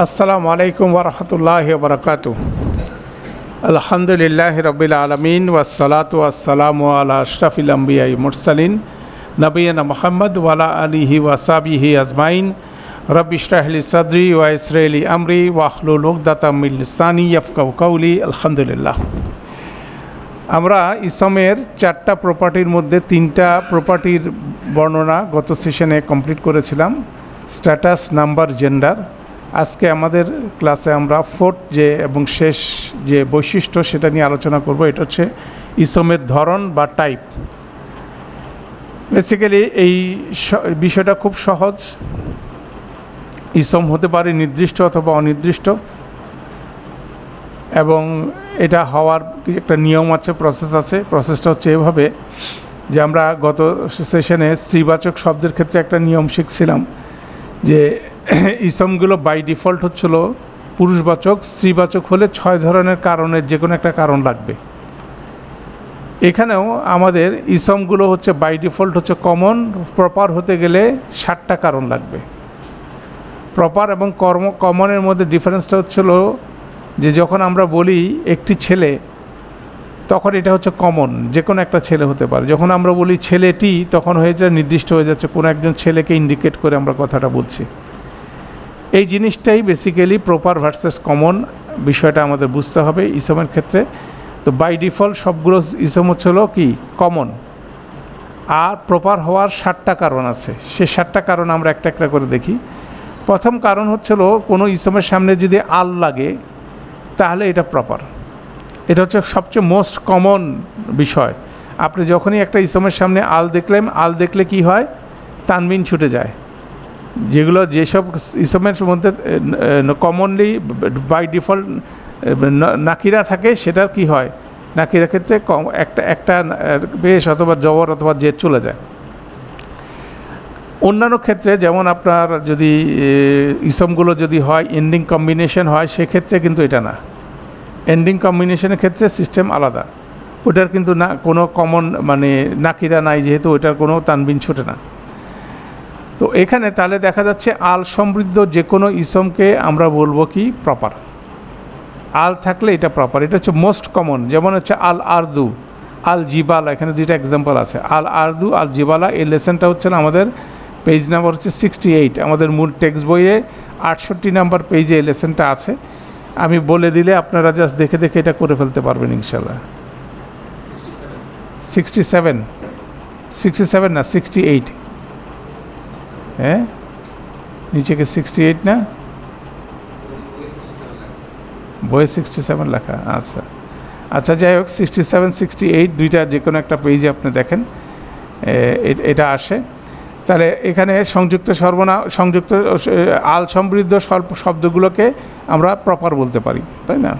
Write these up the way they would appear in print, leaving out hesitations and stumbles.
আসসালামু আলাইকুম ওয়া রাহমাতুল্লাহি ওয়া বারাকাতুহু। আলহামদুলিল্লাহি রাব্বিল আলামিন ওয়াসসালাতু ওয়াসসালামু আলা আশরাফিল আমবিয়াই মুরসালিন নবিয়িনা মুহাম্মদ ওয়া আলা আলিহি ওয়া সাহবিহি আজমাইন। রব্বি ইশরাহ লি সাদরি ওয়া ইয়াসসির লি আমরি ওয়াহলুল উকদাতাম মিন লিসানি ইয়াফকাহু কাওলি। আলহামদুলিল্লাহ। আমরা ইসমের 4টা প্রপার্টির মধ্যে 3টা প্রপার্টির বর্ণনা গত সেশনে কমপ্লিট করেছিলাম, স্ট্যাটাস, নাম্বার, জেন্ডার। আজকে আমাদের ক্লাসে আমরা ফোর্থ এবং শেষ যে বৈশিষ্ট্য সেটা নিয়ে আলোচনা করব। এটা হচ্ছে ইসমের ধরন বা টাইপ। বেসিক্যালি এই বিষয়টা খুব সহজ। ইসম হতে পারে নির্দিষ্ট অথবা অনির্দিষ্ট, এবং এটা হওয়ার একটা নিয়ম আছে, প্রসেস আছে। প্রসেসটা হচ্ছে এভাবে যে আমরা গত সেশনে স্ত্রীবাচক শব্দের ক্ষেত্রে একটা নিয়ম শিখছিলাম যে ইসমগুলো বাই ডিফল্ট হচ্ছিল পুরুষবাচক। স্ত্রীবাচক হলে 6 ধরনের কারণের যে কোনো একটা কারণ লাগবে। এখানেও আমাদের ইসমগুলো হচ্ছে বাই ডিফল্ট হচ্ছে কমন। প্রপার হতে গেলে 7টা কারণ লাগবে। প্রপার এবং কমনের মধ্যে ডিফারেন্সটা হচ্ছিল যে যখন আমরা বলি একটি ছেলে, তখন এটা হচ্ছে কমন, যে কোনো একটা ছেলে হতে পারে। যখন আমরা বলি ছেলেটি, তখন হয়ে যায় নির্দিষ্ট হয়ে যাচ্ছে কোনো একজন ছেলেকে ইন্ডিকেট করে আমরা কথাটা বলছি। এই জিনিসটাই বেসিক্যালি প্রপার ভার্সেস কমন বিষয়টা আমাদের বুঝতে হবে ইসমের ক্ষেত্রে। তো বাই ডিফল্ট সবগুলো ইসম হচ্ছিল কি কমন, আর প্রপার হওয়ার 7টা কারণ আছে। সে 7টা কারণ আমরা একটা একটা করে দেখি। প্রথম কারণ হচ্ছিল কোনো ইসমের সামনে যদি আল লাগে তাহলে এটা প্রপার। এটা হচ্ছে সবচেয়ে মোস্ট কমন বিষয়। আপনি যখনই একটা ইসমের সামনে আল দেখলেন, আল দেখলে কি হয়? তানবিন ছুটে যায়। যেসব ইসমের মধ্যে কমনলি বাই ডিফল্ট নাকিরা থাকে, সেটার কি হয়? নাকিরা ক্ষেত্রে একটা বেশ অথবা জবর অথবা জেদ চলে যায়। অন্যান্য ক্ষেত্রে যেমন আপনার যদি ইসমগুলো যদি হয় এন্ডিং কম্বিনেশন হয়, সেক্ষেত্রে কিন্তু এটা না। এন্ডিং কম্বিনেশনের ক্ষেত্রে সিস্টেম আলাদা। ওটার কিন্তু না কোনো কমন নাকিরা নাই, যেহেতু ওটার কোনো তানবিন ছোটে না। তো এখানে তাহলে দেখা যাচ্ছে আল সমৃদ্ধ যে কোনো ইসমকে আমরা বলবো কি প্রপার। আল থাকলে এটা প্রপার। এটা হচ্ছে মোস্ট কমন। যেমন হচ্ছে আল আরদু, আল জিবালা। এখানে 2টা এক্সাম্পল আছে, আল আরদু, আল জিবালা। এই লেসনটা হচ্ছে আমাদের পেজ নাম্বার হচ্ছে 68। আমাদের মূল টেক্সট বইয়ে 68 নাম্বার পেজে এই লেসনটা আছে। আমি বলে দিলে আপনারা জাস্ট দেখে দেখে এটা করে ফেলতে পারবেন ইনশাল্লাহ। 67 না 68। হ্যাঁ, নিচেকে 68 না, বইয়ে 67 লেখা। আচ্ছা আচ্ছা, যাই হোক 67 68 2টা যে কোনো একটা পেজে আপনি দেখেন এটা আসে। তাহলে এখানে সংযুক্ত আল সমৃদ্ধ শব্দগুলোকে আমরা প্রপার বলতে পারি, তাই না?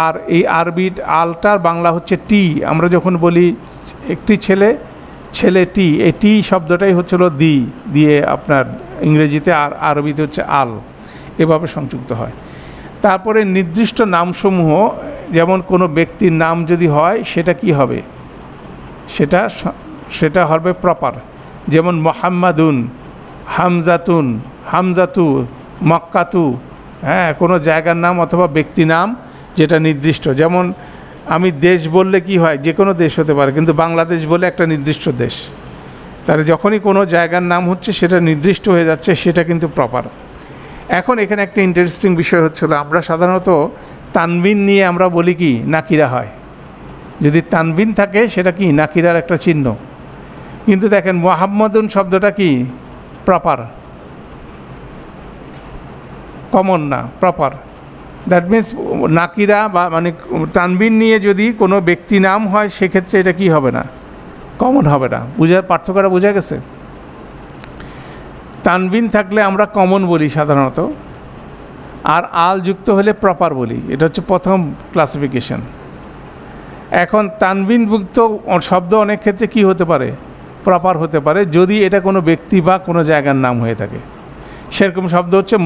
আর এই আরবির আলটার বাংলা হচ্ছে টি। আমরা যখন বলি একটি ছেলেটি, এই টি শব্দটাই হচ্ছিল দিয়ে আপনার ইংরেজিতে, আর আরবিতে হচ্ছে আল। এভাবে সংযুক্ত হয়। তারপরে নির্দিষ্ট নামসমূহ, যেমন কোনো ব্যক্তির নাম যদি হয়, সেটা কি হবে? সেটা হবে প্রপার। যেমন মোহাম্মদুন, হামজাতু, মক্কাতু। হ্যাঁ, কোনো জায়গার নাম অথবা ব্যক্তি নাম যেটা নির্দিষ্ট। যেমন আমি দেশ বললে কি হয়? যে কোনো দেশ হতে পারে, কিন্তু বাংলাদেশ বলে একটা নির্দিষ্ট দেশ। তাহলে যখনই কোনো জায়গার নাম হচ্ছে সেটা নির্দিষ্ট হয়ে যাচ্ছে, সেটা কিন্তু প্রপার। এখন এখানে একটা ইন্টারেস্টিং বিষয় হচ্ছিল, আমরা সাধারণত তানবিন নিয়ে আমরা বলি কি নাকিরা হয়। যদি তানবিন থাকে সেটা কি নাকিরার একটা চিহ্ন। কিন্তু দেখেন মোহাম্মদুন শব্দটা কি প্রপার, কমন না, প্রপার। দ্যাট মিন্স নাকিরা বা তানবিন নিয়ে যদি কোনো ব্যক্তি নাম হয়, সেক্ষেত্রে এটা কি হবে না? কমন হবে না। পার্থক্যটা বোঝা গেছে? তানবিন থাকলে আমরা কমন বলি সাধারণত, আর আল যুক্ত হলে প্রপার বলি। এটা হচ্ছে প্রথম ক্লাসিফিকেশন। এখন তানবিনযুক্ত শব্দ অনেক ক্ষেত্রে কি হতে পারে? প্রপার হতে পারে, যদি এটা কোনো ব্যক্তি বা কোনো জায়গার নাম হয়ে থাকে। সেরকম শব্দ হচ্ছে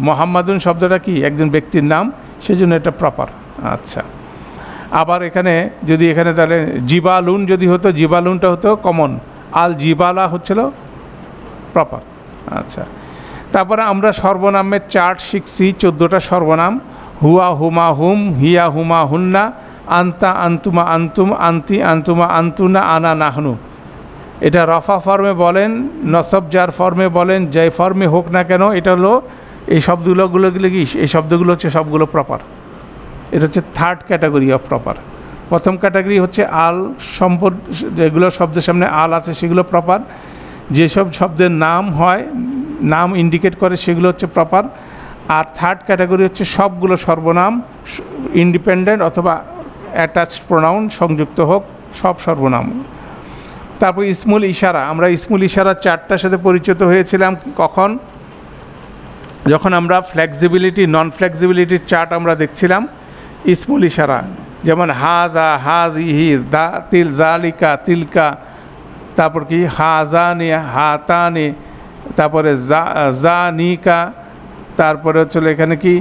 মোহাম্মদুন শব্দটা কি একজন ব্যক্তির নাম, সেজন্য এটা প্রপার। আচ্ছা, আবার এখানে তাহলে জিবালুন যদি হতো, জিবালুনটা হতো কমন, আল জিবালা হচ্ছিল প্রপার। আচ্ছা, তারপরে আমরা সর্বনামের চার্ট শিখছি, 14টা সর্বনাম। হুয়া হুমা হুম, হিয়া হুমা হুন্না, আন্তা আন্তুমা আন্তুম, আন্তি আন্তুমা আন্তুনা, আনা নাহনু। এটা রফা ফর্মে বলেন, নসব জার ফর্মে বলেন, যে ফর্মে হোক না কেন, এটা হলো এই শব্দগুলো কি, এই শব্দগুলো হচ্ছে সবগুলো প্রপার। এটা হচ্ছে থার্ড ক্যাটাগরি অফ প্রপার। প্রথম ক্যাটাগরি হচ্ছে আল সম্পদ, যেগুলো শব্দের সামনে আল আছে সেগুলো প্রপার। যেসব শব্দের নাম হয়, নাম ইন্ডিকেট করে, সেগুলো হচ্ছে প্রপার। আর থার্ড ক্যাটাগরি হচ্ছে সবগুলো সর্বনাম, ইন্ডিপেন্ডেন্ট অথবা অ্যাটাচড প্রোনাউন সংযুক্ত হোক, সব সর্বনাম। তারপর ইসমুল ইশারা, আমরা ইসমুল ইশারা চারটার সাথে পরিচিত হয়েছিলাম কখন? যখন আমরা ফ্লেক্সিবিলিটি নন ফ্লেক্সিবিলিটির চার্ট আমরা দেখছিলাম। ইসমুল ইশারা যেমন হাজা, হাজিহি, দা তিল, জালিকা, তিলকা, তারপর কি হাজানে, হাতানে, তারপরে জানিকা, তারপরে হচ্ছিল এখানে কি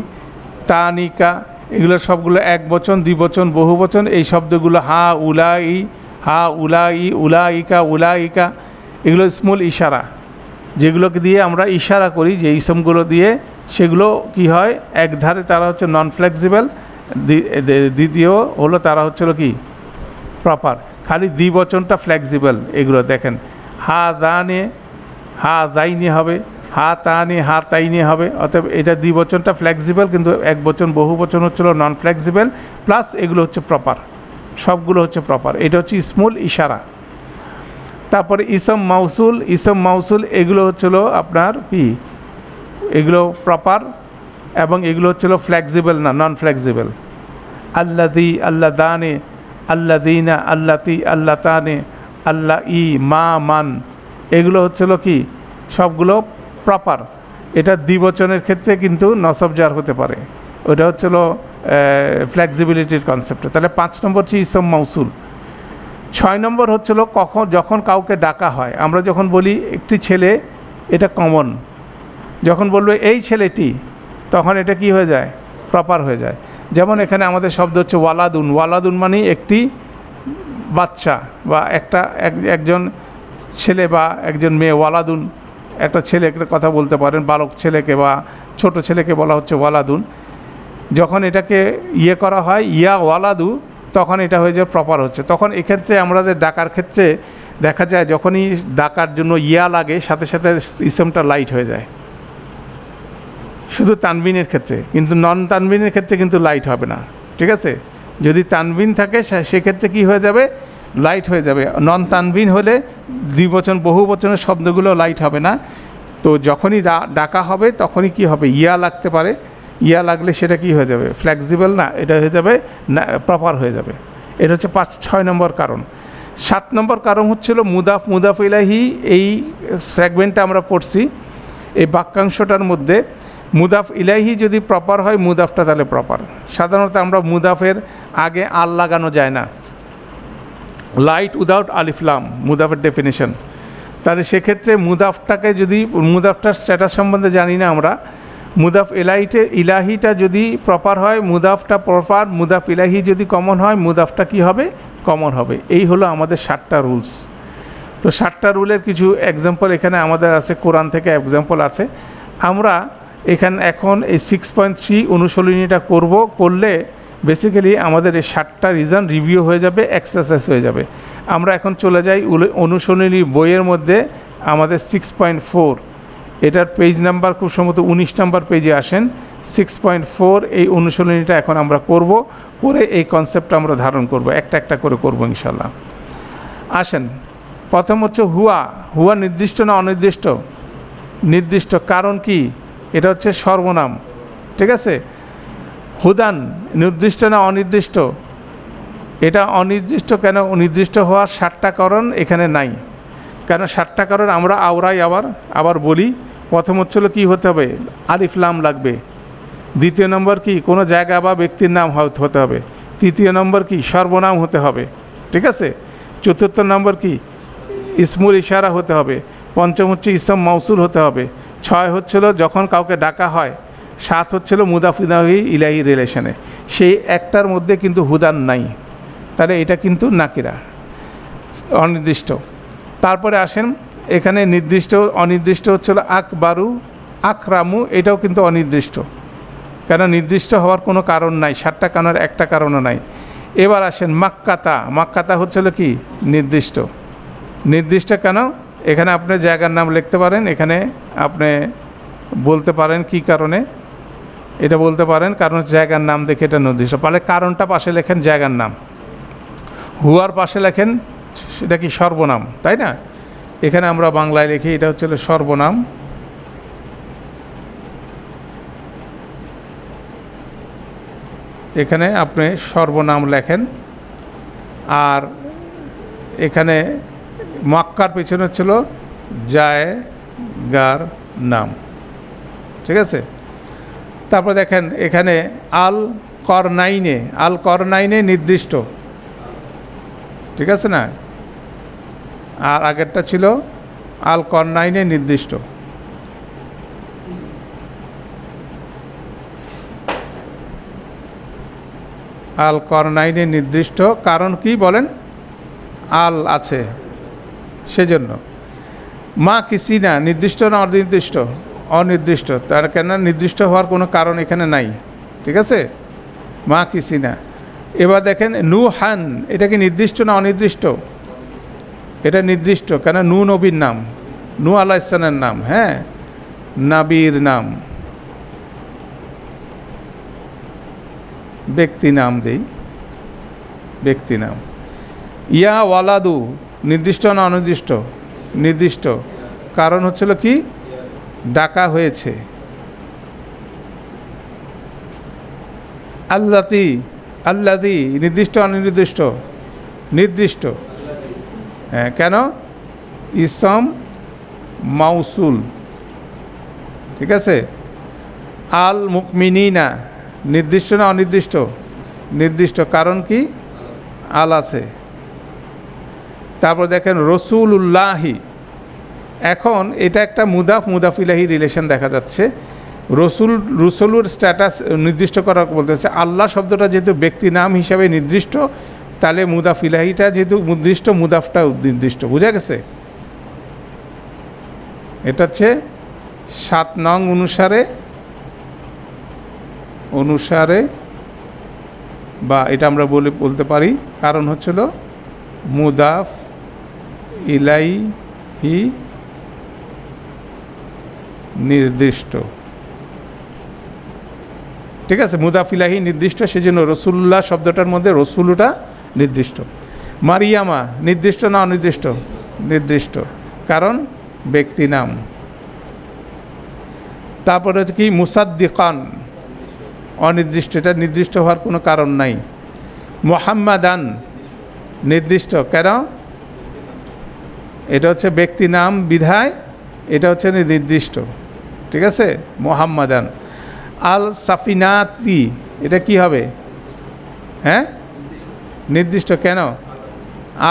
তানিকা। এগুলো সবগুলো এক বচন, দ্বিবচন, বহু বচন। এই শব্দগুলো হা উলাই, হা উলাই, উলাইকা, উলাইকা, এগুলো ইসমুল ইশারা, যেগুলোকে দিয়ে আমরা ইশারা করি, যে ইসমগুলো দিয়ে, সেগুলো কি হয়, এক ধারে তারা হচ্ছে নন ফ্লেক্সিবল, দ্বিতীয় হলো তারা হচ্ছিল কি প্রপার। খালি দ্বিবচনটা ফ্লেক্সিবল। এগুলো দেখেন, হা দানে, হা দাইনি হবে, হা তানে, হা তাইনি হবে। অতএব এটা দ্বিবচনটা ফ্লেক্সিবল, কিন্তু এক বচন বহু বচন হচ্ছিল নন ফ্লেক্সিবল, প্লাস এগুলো হচ্ছে প্রপার, সবগুলো হচ্ছে প্রপার। এটা হচ্ছে ইসমুল ইশারা। তারপরে ইসম মাউসুল, ইসম মাউসুল এগুলো হচ্ছিল আপনার কি, এগুলো প্রপার এবং এগুলো হচ্ছিল ফ্লেক্সিবল না, নন ফ্লেক্সিবল। আল্লাদি, আল্লাহ দানে, আল্লাহ দিনা, আল্লাতি, আল্লাহ তানে, আল্লাহ ই, মা, মান, এগুলো হচ্ছিল কি সবগুলো প্রপার। এটা দ্বিবচনের ক্ষেত্রে কিন্তু নসব জার হতে পারে, ওটা হচ্ছিল ফ্লেক্সিবিলিটির কনসেপ্টে। তাহলে 5 নম্বর হচ্ছে ইসম মাউসুল। 6 নম্বর হচ্ছিল যখন কাউকে ডাকা হয়, আমরা যখন বলি একটি ছেলে, এটা কমন। যখন বলবো এই ছেলেটি, তখন এটা কি হয়ে যায়, প্রপার হয়ে যায়। যেমন এখানে আমাদের শব্দ হচ্ছে ওয়ালাদুন, ওয়ালাদুন মানে একটি বাচ্চা বা একজন ছেলে বা একজন মেয়ে। ওয়ালাদুন, একটা ছেলেকে কথা বলতে পারেন, বালক ছেলেকে বা ছোট ছেলেকে বলা হচ্ছে ওয়ালাদুন। যখন এটাকে করা হয় ইয়া ওয়ালাদু, তখন এটা হয়ে যায় প্রপার হচ্ছে। তখন এক্ষেত্রে আমাদের ডাকার ক্ষেত্রে দেখা যায়, যখনই ডাকার জন্য ইয়া লাগে, সাথে সাথে ইসমটা লাইট হয়ে যায়, শুধু তানবিনের ক্ষেত্রে। কিন্তু নন তানবিনের ক্ষেত্রে কিন্তু লাইট হবে না, ঠিক আছে? যদি তানবিন থাকে সেক্ষেত্রে কি হয়ে যাবে, লাইট হয়ে যাবে। নন তানবিন হলে দ্বিবচন বহু বচনের শব্দগুলো লাইট হবে না। তো যখনই ডাকা হবে তখনই কি হবে, ইয়া লাগতে পারে। ইয়া লাগলে সেটা কি হয়ে যাবে, ফ্লেক্সিবল না, এটা হয়ে যাবে না, প্রপার হয়ে যাবে। এটা হচ্ছে 6 নম্বর কারণ। 7 নম্বর কারণ হচ্ছিল মুদাফ, মুদাফ ইলাহি। এই ফ্র্যাগমেন্টটা আমরা পড়ছি, এই বাক্যাংশটার মধ্যে মুদাফ ইলাহি যদি প্রপার হয়, মুদাফটা তাহলে প্রপার। সাধারণত আমরা মুদাফের আগে আল লাগানো যায় না, লাইট উইদাউট আলিফলাম মুদাফের ডেফিনেশন। তাহলে সেক্ষেত্রে মুদাফটাকে যদি, মুদাফটার স্ট্যাটাস সম্বন্ধে জানি না আমরা, মুদাফ ইলাহিটা যদি প্রপার হয়, মুদাফটা প্রপার। মুদাফ ইলাহি যদি কমন হয়, মুদাফটা কি হবে, কমন হবে। এই হলো আমাদের 7টা রুলস। তো 7টা রুলের কিছু এক্সাম্পল এখানে আমাদের আছে, কোরআন থেকে এক্সাম্পল আছে। আমরা এখন এই 6.3 অনুশীলনীটা করলে বেসিক্যালি আমাদের এই 7টা রিজন রিভিউ হয়ে যাবে, এক্সারসাইজ হয়ে যাবে। আমরা এখন চলে যাই অনুশীলনী বইয়ের মধ্যে, আমাদের 6.4, এটার পেজ নাম্বার খুব সম্ভবত 19 নম্বর পেজে আসেন। 6.4 এই অনুশীলনীটা এখন আমরা করে এই কনসেপ্টটা আমরা ধারণ করব, একটা করে করব ইনশাল্লাহ। আসেন, প্রথম হচ্ছে হুয়া। হুয়া নির্দিষ্ট না অনির্দিষ্ট? নির্দিষ্ট। কারণ কি, এটা হচ্ছে সর্বনাম, ঠিক আছে? হুদান নির্দিষ্ট না অনির্দিষ্ট? এটা অনির্দিষ্ট। কেন? নির্দিষ্ট হওয়ার 7টা কারণ এখানে নাই। কেন 7টা কারণ আমরা আবার বলি। প্রথম হচ্ছিল কি হতে হবে, আলিফ লাম লাগবে। দ্বিতীয় নম্বর কি, কোনো জায়গা বা ব্যক্তির নাম হতে হবে। তৃতীয় নম্বর কি, সর্বনাম হতে হবে, ঠিক আছে? চতুর্থ নম্বর কি, ইসমুল ইশারা হতে হবে। পঞ্চম হচ্ছে ইসম মাউসুল হতে হবে। 6 হচ্ছিল যখন কাউকে ডাকা হয়। 7 হচ্ছিল মুদাফ ইলাহি রিলেশনে। সেই একটার মধ্যে কিন্তু হুদান নাই, তাহলে এটা কিন্তু নাকিরা, অনির্দিষ্ট। তারপরে আসেন, এখানে নির্দিষ্ট অনির্দিষ্ট হচ্ছিল আকবারু, আকরামু এটাও কিন্তু অনির্দিষ্ট, কেন নির্দিষ্ট হওয়ার কোনো কারণ নাই, 7টা কারণের একটা কারণও নাই। এবার আসেন মাক্কাতা। মাক্কাতা হচ্ছিল কি নির্দিষ্ট। নির্দিষ্ট কেন? এখানে আপনি জায়গার নাম লিখতে পারেন, এখানে আপনি বলতে পারেন কি কারণে এটা বলতে পারেন, কারণ জায়গার নাম দেখে এটা নির্দিষ্ট। তাহলে কারণটা পাশে লেখেন জায়গার নাম, হুয়ার পাশে লেখেন সেটা কি সর্বনাম, তাই না? এখানে আমরা বাংলায় লিখি এটা হচ্ছে সর্বনাম। এখানে আপনি সর্বনাম লেখেন, আর এখানে মক্কার পেছনে ছিল জায়গার নাম, ঠিক আছে? তারপর দেখেন এখানে আল করনাইনে, আল করনাইনে নির্দিষ্ট, ঠিক আছে না? আর আগেরটা ছিল আল করনাইনে নির্দিষ্ট। আল করনাইনে নির্দিষ্ট, কারণ কি বলেন? আল আছে সেজন্য। মা কিসি না নির্দিষ্ট না অনির্দিষ্ট? অনির্দিষ্ট, তার কেন নির্দিষ্ট হওয়ার কোনো কারণ এখানে নাই, ঠিক আছে? মা কিসি না। এবার দেখেন নুহান, এটা কি নির্দিষ্ট না অনির্দিষ্ট? এটা নির্দিষ্ট, কেন নূহ নবীর নাম, নূহ আলাইহিস সালামের নাম, হ্যাঁ নবীর নাম, ব্যক্তি নাম দেই, ব্যক্তি নাম। ইয়া ওয়ালাদু নির্দিষ্ট না অনির্দিষ্ট? নির্দিষ্ট, কারণ হচ্ছিল কি ডাকা হয়েছে। আল্লাতি, আল্লাদি নির্দিষ্ট অনির্দিষ্ট? নির্দিষ্ট, হ্যাঁ কেন? ইসম মাউসুল, ঠিক আছে? আল মুকমিনিনা নির্দিষ্ট না অনির্দিষ্ট? নির্দিষ্ট, কারণ কি আল আছে। তারপর দেখেন রসুলুল্লাহি, এখন এটা একটা মুদাফ মুদাফ ইলাহি রিলেশন দেখা যাচ্ছে। রসুলুর স্ট্যাটাস নির্দিষ্ট করা বলতে হচ্ছে, আল্লাহ শব্দটা যেহেতু ব্যক্তি নাম হিসাবে নির্দিষ্ট, তাহলে মুদাফ ইলাহিটা যেহেতু নির্দিষ্ট, মুদাফটাও নির্দিষ্ট, বুঝা গেছে? এটা হচ্ছে 7 নং অনুসারে বা এটা আমরা বলতে পারি, কারণ হচ্ছিল মুদাফ ইলাইহি নির্দিষ্ট, ঠিক আছে? মুদাফ ইলাইহি নির্দিষ্ট, সেজন্য রসুল্লাহ শব্দটার মধ্যে রসুলটা নির্দিষ্ট। মারিয়ামা নির্দিষ্ট না অনির্দিষ্ট? নির্দিষ্ট, কারণ ব্যক্তি নাম। তারপরে কি মুসাদ্দিকান অনির্দিষ্ট, এটা নির্দিষ্ট হওয়ার কোনো কারণ নাই। মুহাম্মাদান নির্দিষ্ট, কেন? এটা হচ্ছে ব্যক্তি নাম বিধায় এটা হচ্ছে নির্দিষ্ট, ঠিক আছে? মুহাম্মাদান। আল সাফিনাতি এটা কি হবে? হ্যাঁ নির্দিষ্ট, কেন?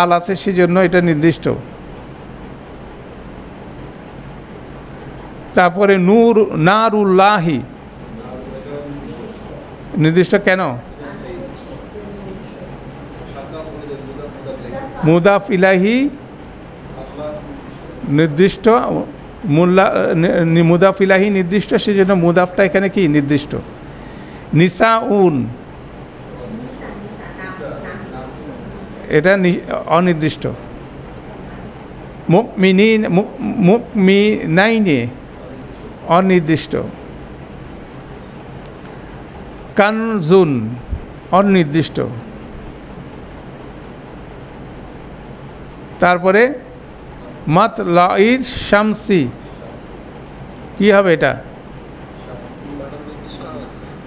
আল আছে সেজন্য এটা নির্দিষ্ট। তারপরে নূর নারুল্লাহি নির্দিষ্ট, কেন? মুদাফ ইলাহি নির্দিষ্ট, মুদাফ ইলাহি নির্দিষ্ট, সেজন্য মুদাফটা এখানে কি নির্দিষ্ট। নিসাউন এটা অনির্দিষ্ট। মুকমিনাইনে অনির্দিষ্ট। কানজুন অনির্দিষ্ট। তারপরে মাতলাইর শামসি কি হবে? এটা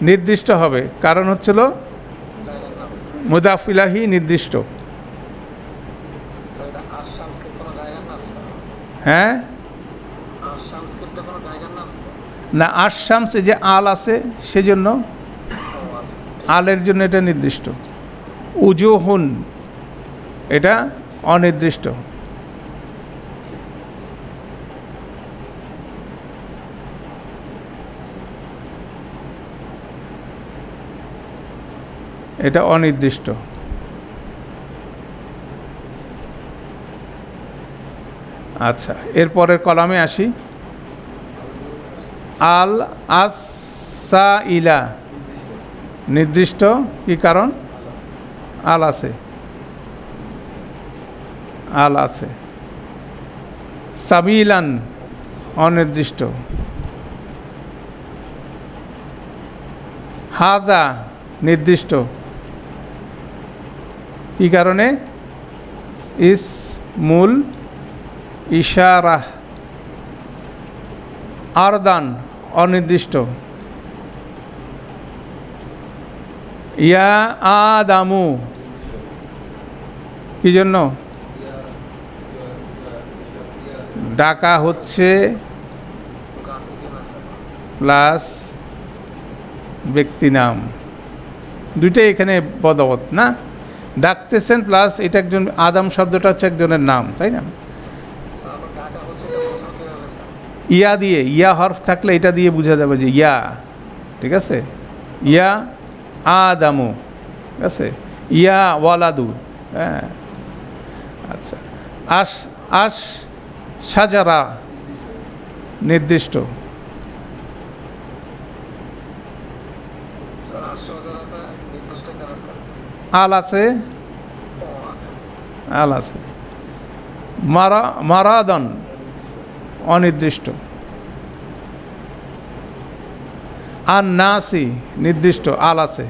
নির্দিষ্ট হবে, কারণ হচ্ছিল মুদাফ ইলাহি নির্দিষ্ট। হ্যাঁ না, আশ-শামসে যে আল আছে সেজন্য, আলের জন্য এটা নির্দিষ্ট। উজুহুন এটা অনির্দিষ্ট। এটা অনির্দিষ্ট। আচ্ছা, এরপরের কলামে আসি। আল আস সা ইলা নির্দিষ্ট, কি কারণ? আল আছে, আল আছে। সাবিলান অনির্দিষ্ট। হাদা নির্দিষ্ট, কি কারণে? ইসমুল ইশারাহ। আরদান অনির্দিষ্ট। ইয়া আদামু কি জন্য? ডাকা হচ্ছে প্লাস ব্যক্তি নাম, দুইটাই এখানে বদবত না, ডাকতেছেন প্লাস এটা একজন, আদম শব্দটা হচ্ছে একজনের নাম, তাই না? ইয়া দিয়ে, ইয়া হরফ থাকলে এটা দিয়ে বোঝা যাবে যে ইয়া, ঠিক আছে? ইয়া আদামু, ঠিক আছে? ইয়া ওয়ালাদু, হ্যাঁ আচ্ছা। আশ আশ সাজারা নির্দিষ্ট। আল আছে, আল আছে। মারাদন অনির্দিষ্ট। আর নাসি নির্দিষ্ট, আল আছে,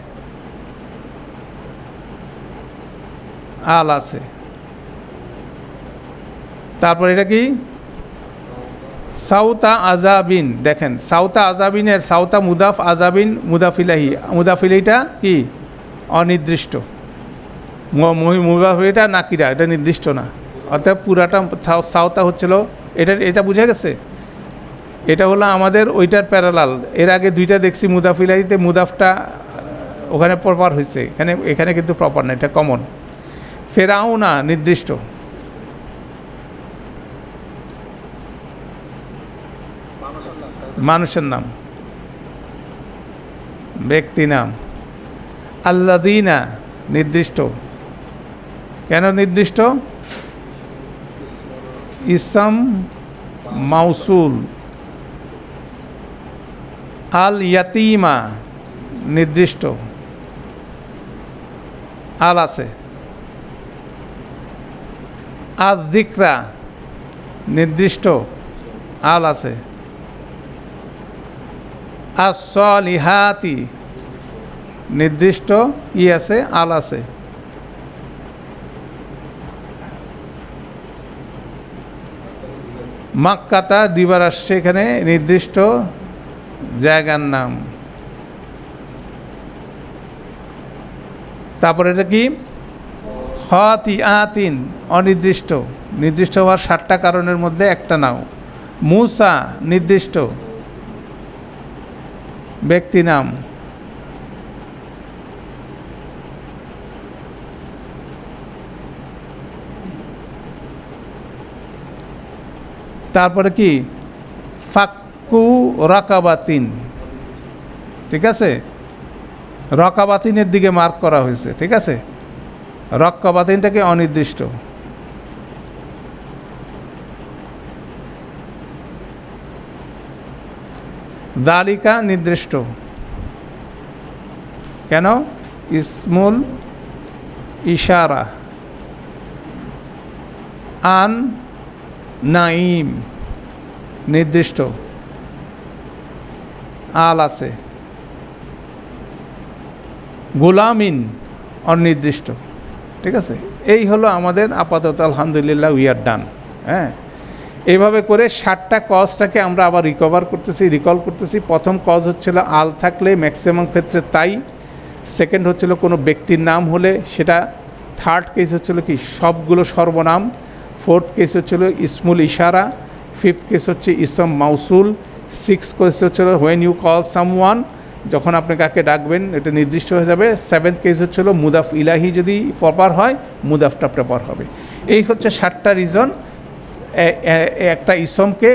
আল আছে। তারপর এটা কি? সাউতা আজাবিন, দেখেন সাউতা আজাবিনের সাউতা মুদাফ, আজাবিন মুদাফিলাহি, মুদাফিলাহিটা কি? অনির্দিষ্ট। মুদাফিলাহিটা নাকিরা, এটা নির্দিষ্ট না, অর্থাৎ পুরাটা সাউতা হচ্ছিল এটা বুঝে গেছে। এটা হলো আমাদের ওইটার প্যারালাল। এর আগে দুইটা দেখছি মুদাফিলাহিতে মুদাফটা ওখানে প্রপার হয়েছে, এখানে কিন্তু প্রপার না, এটা কমন। ফেরাউনা নির্দিষ্ট। মানুষের নাম, ব্যক্তি নাম। আল্লাযীনা নির্দিষ্ট, কেন নির্দিষ্ট? ইসম মাউসুল। আল ইয়াতীমা নির্দিষ্ট, আল আছে। আল যিকরা নির্দিষ্ট, আল আছে। as-salihati নির্দিষ্ট, ই আছে, আল আছে। মাক্কাতা দুইবার আসছে এখানে, নির্দিষ্ট জায়গার নাম। তারপর এটা কি? খাতিআতিন অনির্দিষ্ট, নির্দিষ্ট হওয়ার 7টা কারণের মধ্যে একটা নাও। মুসা নির্দিষ্ট, ব্যক্তি নাম। তারপরে কি? ফাক্কু রাকাবাতিন, ঠিক আছে? রকাবাতিনের দিকে মার্ক করা হয়েছে, ঠিক আছে? রকাবাতিনটাকে অনির্দিষ্ট। দালিকা নির্দিষ্ট, কেন? ইসমুল ইশারা। আন নাইম নির্দিষ্ট, আল আছে। গোলামিন অনির্দিষ্ট, ঠিক আছে? এই হলো আমাদের আপাতত আলহামদুলিল্লাহ উই আর ডান। হ্যাঁ, এইভাবে করে 7টা কজটাকে আমরা আবার রিকল করতেছি। প্রথম কজ হচ্ছিল আল থাকলে ম্যাক্সিমাম ক্ষেত্রে তাই। সেকেন্ড হচ্ছিল কোনো ব্যক্তির নাম হলে সেটা। থার্ড কেস হচ্ছিল কি? সবগুলো সর্বনাম। ফোর্থ কেস হচ্ছিল ইসমুল ইশারা। ফিফথ কেস হচ্ছে ইসম মাউসুল। সিক্সথ কেস হচ্ছিল হোয়েন ইউ কল সামওয়ান, যখন আপনি কাকে ডাকবেন এটা নির্দিষ্ট হয়ে যাবে। সেভেন্থ কেস হচ্ছিল মুদাফ ইলাহি, যদি প্রপার হয় মুদাফটা প্রপার হবে। এই হচ্ছে 7টা রিজন। একটা ইসমকে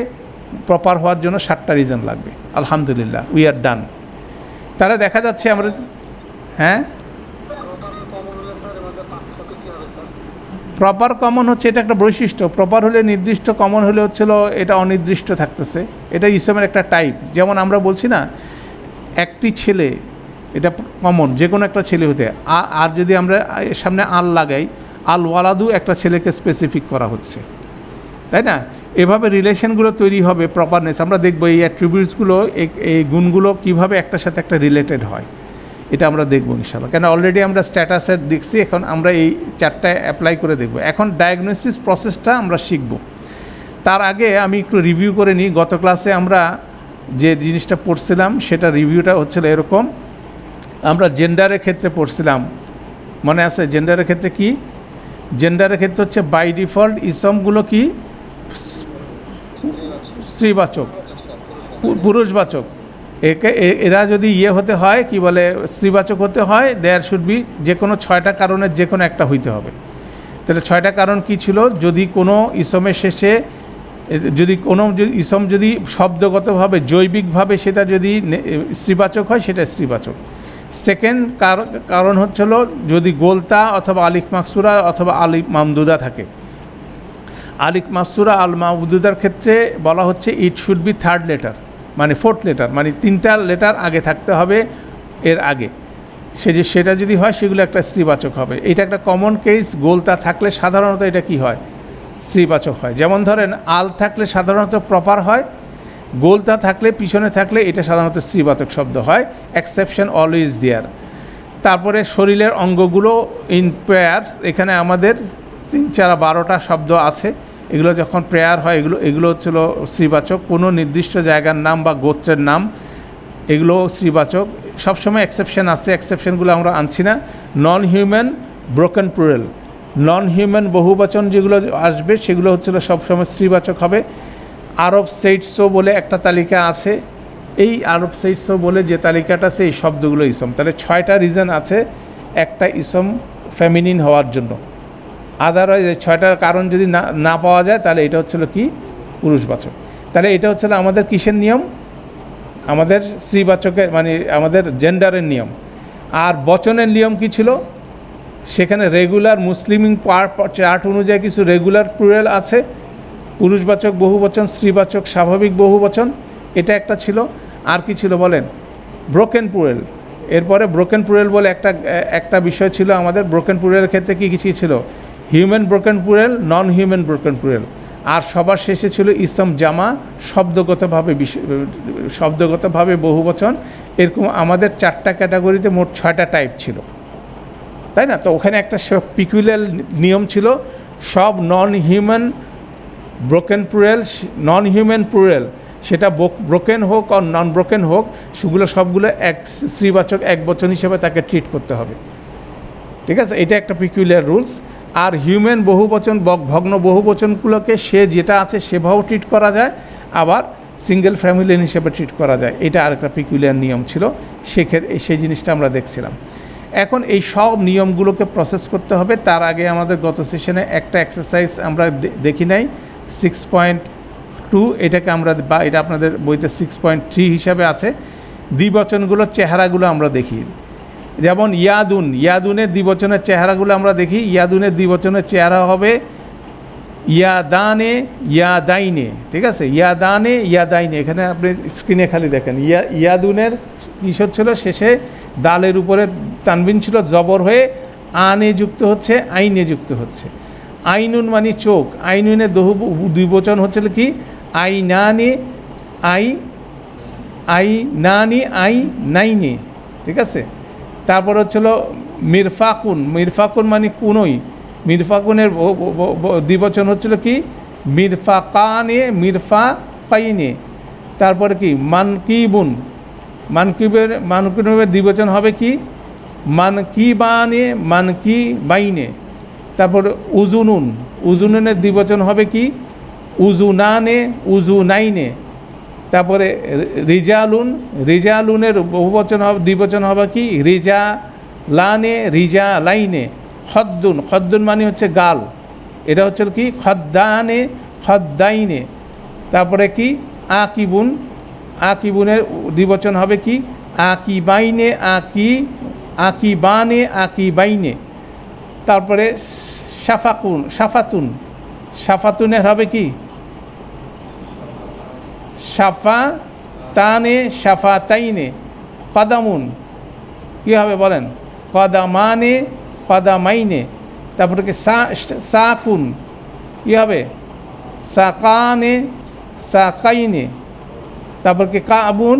প্রপার হওয়ার জন্য 7টা রিজন লাগবে। আলহামদুলিল্লাহ উই আর ডান। তাহলে দেখা যাচ্ছে আমরা, হ্যাঁ প্রপার কমন হচ্ছে এটা একটা বৈশিষ্ট্য, প্রপার হলে নির্দিষ্ট, কমন হলে হচ্ছিল এটা অনির্দিষ্ট থাকতেছে, এটা ইসমের একটা টাইপ। যেমন আমরা বলছি না একটি ছেলে, এটা কমন, যে কোনো একটা ছেলে হতে, আর যদি আমরা এর সামনে আল লাগাই, আল ওয়ালাদু একটা ছেলেকে স্পেসিফিক করা হচ্ছে, তাই না? এভাবে রিলেশনগুলো তৈরি হবে, প্রপারনেস। আমরা দেখবো এই অ্যাট্রিবিউটসগুলো, এই গুণগুলো কীভাবে একটার সাথে একটা রিলেটেড হয়, এটা আমরা দেখবো ইনশাআল্লাহ। কেন অলরেডি আমরা স্ট্যাটাসের দেখছি, এখন আমরা এই চারটায় অ্যাপ্লাই করে দেখব। এখন ডায়াগনোসিস প্রসেসটা আমরা শিখব। তার আগে আমি একটু রিভিউ করে নিই। গত ক্লাসে আমরা যে জিনিসটা পড়ছিলাম সেটা রিভিউটা হচ্ছিল এরকম। আমরা জেন্ডারের ক্ষেত্রে পড়ছিলাম, মনে আছে? জেন্ডারের ক্ষেত্রে কি? জেন্ডারের ক্ষেত্রে হচ্ছে বাই ডিফল্ট ইসমগুলো কি? স্ত্রীবাচক, পুরুষবাচক। এরা যদি হতে হয়, কি বলে, স্ত্রীবাচক হতে হয়, দেয়ার শুড বি যে কোনো 6টা কারণের যে কোনো একটা হইতে হবে। তাহলে 6টা কারণ কি ছিল? যদি কোনো ইসমের শেষে, যদি কোনো ইসম যদি শব্দগতভাবে, জৈবিকভাবে সেটা যদি স্ত্রীবাচক হয়, সেটা স্ত্রীবাচক। সেকেন্ড কারণ হচ্ছিল যদি গোলতা অথবা আলিফ মাকসুরা অথবা আলিফ মামদুদা থাকে। আলিফ মাকসুরা আল মামদুদার ক্ষেত্রে বলা হচ্ছে it should be third letter, মানে ফোর্থ লেটার, মানে 3টা লেটার আগে থাকতে হবে এর আগে। সেটা যদি হয় সেগুলো একটা স্ত্রীবাচক হবে। এটা একটা কমন কেস। গোলতা থাকলে সাধারণত এটা কি হয়? স্ত্রীবাচক হয়। যেমন ধরেন আল থাকলে সাধারণত প্রপার হয়, গোলতা থাকলে, পিছনে থাকলে এটা সাধারণত স্ত্রীবাচক শব্দ হয়। Exception always there. তারপরে শরীরের অঙ্গগুলো ইন পেয়ার, এখানে আমাদের 3-4-12টা শব্দ আছে। এগুলো যখন প্রেয়ার হয়, এগুলো হচ্ছিল স্ত্রীবাচক। কোনো নির্দিষ্ট জায়গার নাম বা গোত্রের নাম, এগুলো স্ত্রীবাচক। সবসময় এক্সেপশন আছে, এক্সেপশনগুলো আমরা আনছি না। নন human broken plural, non human বহুবচন যেগুলো আসবে সেগুলো হচ্ছিল সবসময় স্ত্রীবাচক হবে। আরব সেইটসো বলে একটা তালিকা আছে, এই আরব সেইটসো বলে যে তালিকাটা আছে, এই শব্দগুলো ইসম। তাহলে 6টা রিজন আছে একটা ইসম ফেমিনিন হওয়ার জন্য। আদারওয়াইজ এই 6টার কারণ যদি না পাওয়া যায়, তাহলে এটা হচ্ছিল কি? পুরুষবাচক। তাহলে এটা হচ্ছিল আমাদের কিসের নিয়ম? আমাদের স্ত্রীবাচকের, মানে আমাদের জেন্ডারের নিয়ম। আর বচনের নিয়ম কি ছিল? সেখানে রেগুলার মুসলিমিং চার্ট অনুযায়ী কিছু রেগুলার প্লুরাল আছে, পুরুষবাচক বহুবচন, স্ত্রীবাচক স্বাভাবিক বহুবচন, এটা একটা ছিল। আর কি ছিল বলেন? Broken plural. এরপরে ব্রোকেন প্লুরাল বলে একটা বিষয় ছিল আমাদের। ব্রোকেন প্লুরালের ক্ষেত্রে কি কিছু ছিল? Human broken plural, non human broken plural. আর সবার শেষে ছিল ইসম জামা, শব্দগতভাবে বহুবচন। এরকম আমাদের 4টা ক্যাটাগরিতে মোট 6টা টাইপ ছিল, তাই না? তো ওখানে একটা পিকুলিয়ার নিয়ম ছিল, সব নন human broken plural, non human plural, সেটা ব্রোকেন হোক আর নন ব্রোকেন হোক, সেগুলো সবগুলো এক স্ত্রীবাচক একবচন হিসেবে তাকে ট্রিট করতে হবে, ঠিক আছে? এটা একটা পিকুলিয়ার রুলস। আর হিউম্যান বহুবচন, ভগ্ন বহুবচনগুলোকে সে যেটা আছে সেভাবেও ট্রিট করা যায়, আবার সিঙ্গেল ফ্যামিলি হিসেবে ট্রিট করা যায়। এটা আরেকটা পিকুলিয়ার নিয়ম ছিল, সেই জিনিসটা আমরা দেখছিলাম। এখন এই সব নিয়মগুলোকে প্রসেস করতে হবে। তার আগে আমাদের গত সেশনে একটা এক্সারসাইজ আমরা দেখি নাই, 6.2, এটাকে আমরা, বা এটা আপনাদের বইতে 6.3 হিসাবে আছে। দ্বিবচনগুলোর চেহারাগুলো আমরা দেখি। যেমন ইয়াদুন, ইয়াদুনের দ্বিবচনের চেহারাগুলো আমরা দেখি। ইয়াদুনের দ্বিবচনের চেহারা হবে ইয়াদানে, ইয়াদাইনে, ঠিক আছে? ইয়াদানে, ইয়াদাইনে। এখানে আপনি স্ক্রিনে খালি দেখেন, ইয়াদুনের কিশোর ছিল, শেষে দালের উপরে তানবিন ছিল, জবর হয়ে আনে যুক্ত হচ্ছে, আইনে যুক্ত হচ্ছে। আইনুন মানে চোখ, আইনুনের দ্বিবচন হচ্ছিল কি? আইনানে, আইনানি, আই নাইনে, ঠিক আছে? তারপর হচ্ছিল মিরফাকুন, মিরফাকুন মানে কুনই, মিরফাকুনের দ্বিবচন হচ্ছিল কি? মিরফাকানে, মিরফাকাইনে। তারপরে কি? মানকিবুন, মানকিবের দ্বিবচন হবে কি? মানকিবানে, মানকিবাইনে। তারপরে উজুনুন, উজুনুনের দ্বিবচন হবে কি? উজুনানে, উজুনাইনে। তারপরে রিজালুন, রিজালুনের বহুবচন হবে, দ্বিবচন হবে কি? রিজা লানে, রিজা লাইনে। খদ্দুন, খদ্দুন মানে হচ্ছে গাল, এটা হচ্ছে কি? খদ্দানে, খদ্দাইনে। তারপরে কি? আকিবুন, আকিবুনের দ্বিবচন হবে কি? আকিবাইনে, আকিবানে, আকিবাইনে। তারপরে সাফাতুন, সাফাতুনের হবে কি সাফাতানে, সাফাতাইনে। কদামুন কী হবে বলেন, কদামানে, কদামাইনে। তারপরে কি সাকুন কী হবে, সাকানে, সাকাইনে। তারপর কি কাবুন,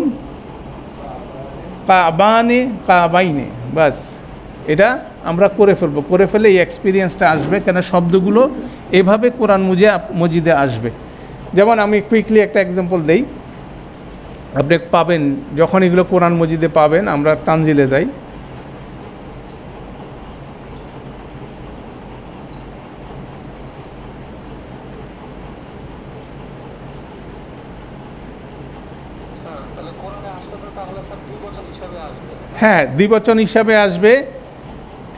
কাবানে, কাবাইনে। বাস, এটা আমরা করে ফেলবো, করে ফেলে এই এক্সপিরিয়েন্সটা আসবে, কেন শব্দগুলো এভাবে কোরআন মজিদে আসবে। যেমন আমি কুইকলি একটা এক্সাম্পল দেই, আপনি পাবেন যখন এগুলো কোরআন মজিদে পাবেন। আমরা তানজিলে যাই, হ্যাঁ দ্বিবচন হিসাবে আসবে,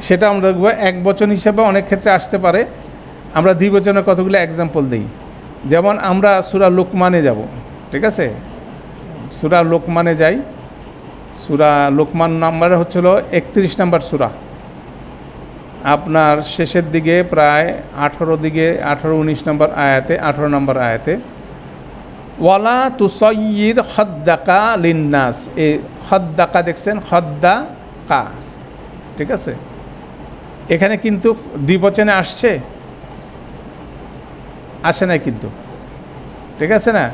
সেটা আমরা দেখব। এক বচন হিসাবে অনেক ক্ষেত্রে আসতে পারে। আমরা দ্বিবচনের কতগুলো এক্সাম্পল দিই। যেমন আমরা সূরা লোকমানে যাব, ঠিক আছে, সূরা লোকমানে যাই। সূরা লোকমান নাম্বার হচ্ছিল 31 নম্বর সূরা, আপনার শেষের দিকে প্রায় 18-19 নম্বর আয়াতে, 18 নম্বর আয়াতে, ওয়ালা তুসাইয়ির খদ্দাকা লিন্নাস। এই খদ্দাকা দেখছেন, খদ্দাকা, ঠিক আছে। এখানে কিন্তু দ্বিবচনে আসছে, আসে না কিন্তু, ঠিক আছে না,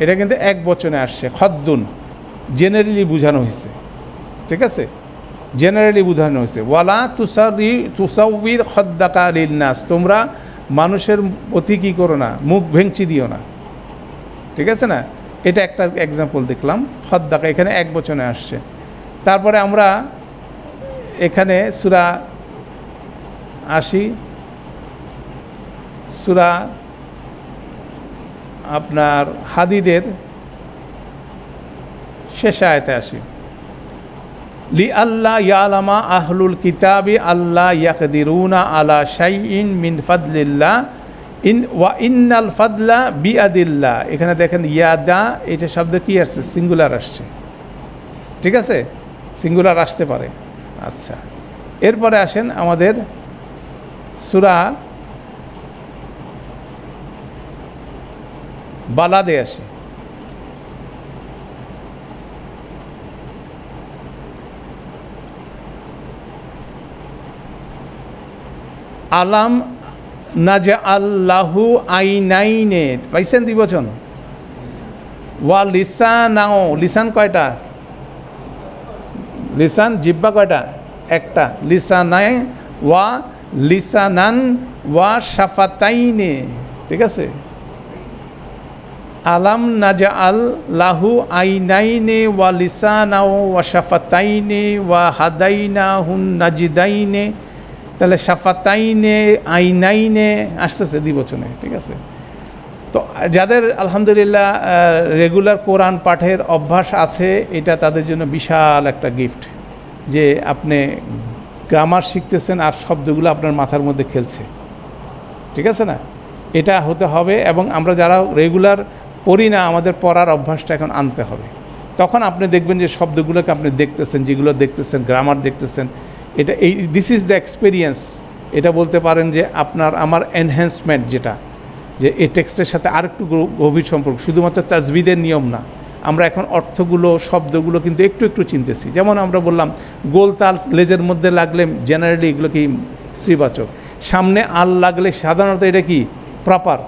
এটা কিন্তু এক বচনে আসছে। খদ্দুন জেনারেলি বোঝানো হয়েছে, ঠিক আছে, জেনারেলি বোঝানো হয়েছে। ওয়ালা তুসাউবির খদ্দাকা লিন্নাস, তোমরা মানুষের প্রতি কী করো না, মুখ ভেঙচি দিও না, ঠিক আছে না। এটা একটা এক্সাম্পল দেখলাম, খদ্দাকা এখানে এক বচনে আসছে। তারপরে আমরা এখানে সূরা আসি, সূরা আপনার হাদিদের শেষ আয়াতে আসি, লি আল্লাহ ইয়ালামা আহলুল কিতাবি আল্লাহ ইয়াকদিরুনা আলা শাইইন মিন ফাদলিল্লাহ ওয়া ইন্নাল ফাদলা বিয়াদিল্লাহ। এখানে দেখেন ইয়াদা, এটা শব্দ কি আসছে, সিঙ্গুলার আসছে, ঠিক আছে, সিঙ্গুলার আসতে পারে। আচ্ছা, এরপরে আসেন আমাদের সূরা বালাদে আসে। আলাম নাজআল্লাহু আইনাইনে, পাইছেন দ্বিবচন। ওয়া লিসানাও, লিসান কয়টা, লিসান জিহ্বা কয়টা, একটা। লিসানাই ওয়া লিসানান ওয়া শাফাতাইনে, ঠিক আছে। আলাম নাজআল্লাহু আইনাইনে ওয়া লিসানাও ওয়া শাফাতাইনে ওয়া হাদাইনাহুন নাজদাইনে। তাহলে শাফাতাইনে, আইনাইনে আসতেছে দ্বিবচনে, ঠিক আছে। তো যাদের আলহামদুলিল্লাহ রেগুলার কোরআন পাঠের অভ্যাস আছে, এটা তাদের জন্য বিশাল একটা গিফট, যে আপনি গ্রামার শিখতেছেন আর শব্দগুলো আপনার মাথার মধ্যে খেলছে, ঠিক আছে না। এটা হতে হবে, এবং আমরা যারা রেগুলার পড়ি না, আমাদের পড়ার অভ্যাসটা এখন আনতে হবে। তখন আপনি দেখবেন যে শব্দগুলোকে আপনি দেখতেছেন, যেগুলো দেখতেছেন, গ্রামার দেখতেছেন, এটা এই দিস ইজ দ্য এক্সপিরিয়েন্স। এটা বলতে পারেন যে আপনার আমার এনহ্যান্সমেন্ট, যেটা যে এই টেক্সটের সাথে আরেকটু গভীর সম্পর্ক, শুধুমাত্র তাজবিদের নিয়ম না, আমরা এখন অর্থগুলো, শব্দগুলো কিন্তু একটু একটু চিনতেছি। যেমন আমরা বললাম গোলতাল লেজের মধ্যে লাগলে জেনারেলি এগুলো কি স্ত্রীবাচক, সামনে আল লাগলে সাধারণত এটা কি প্রপার।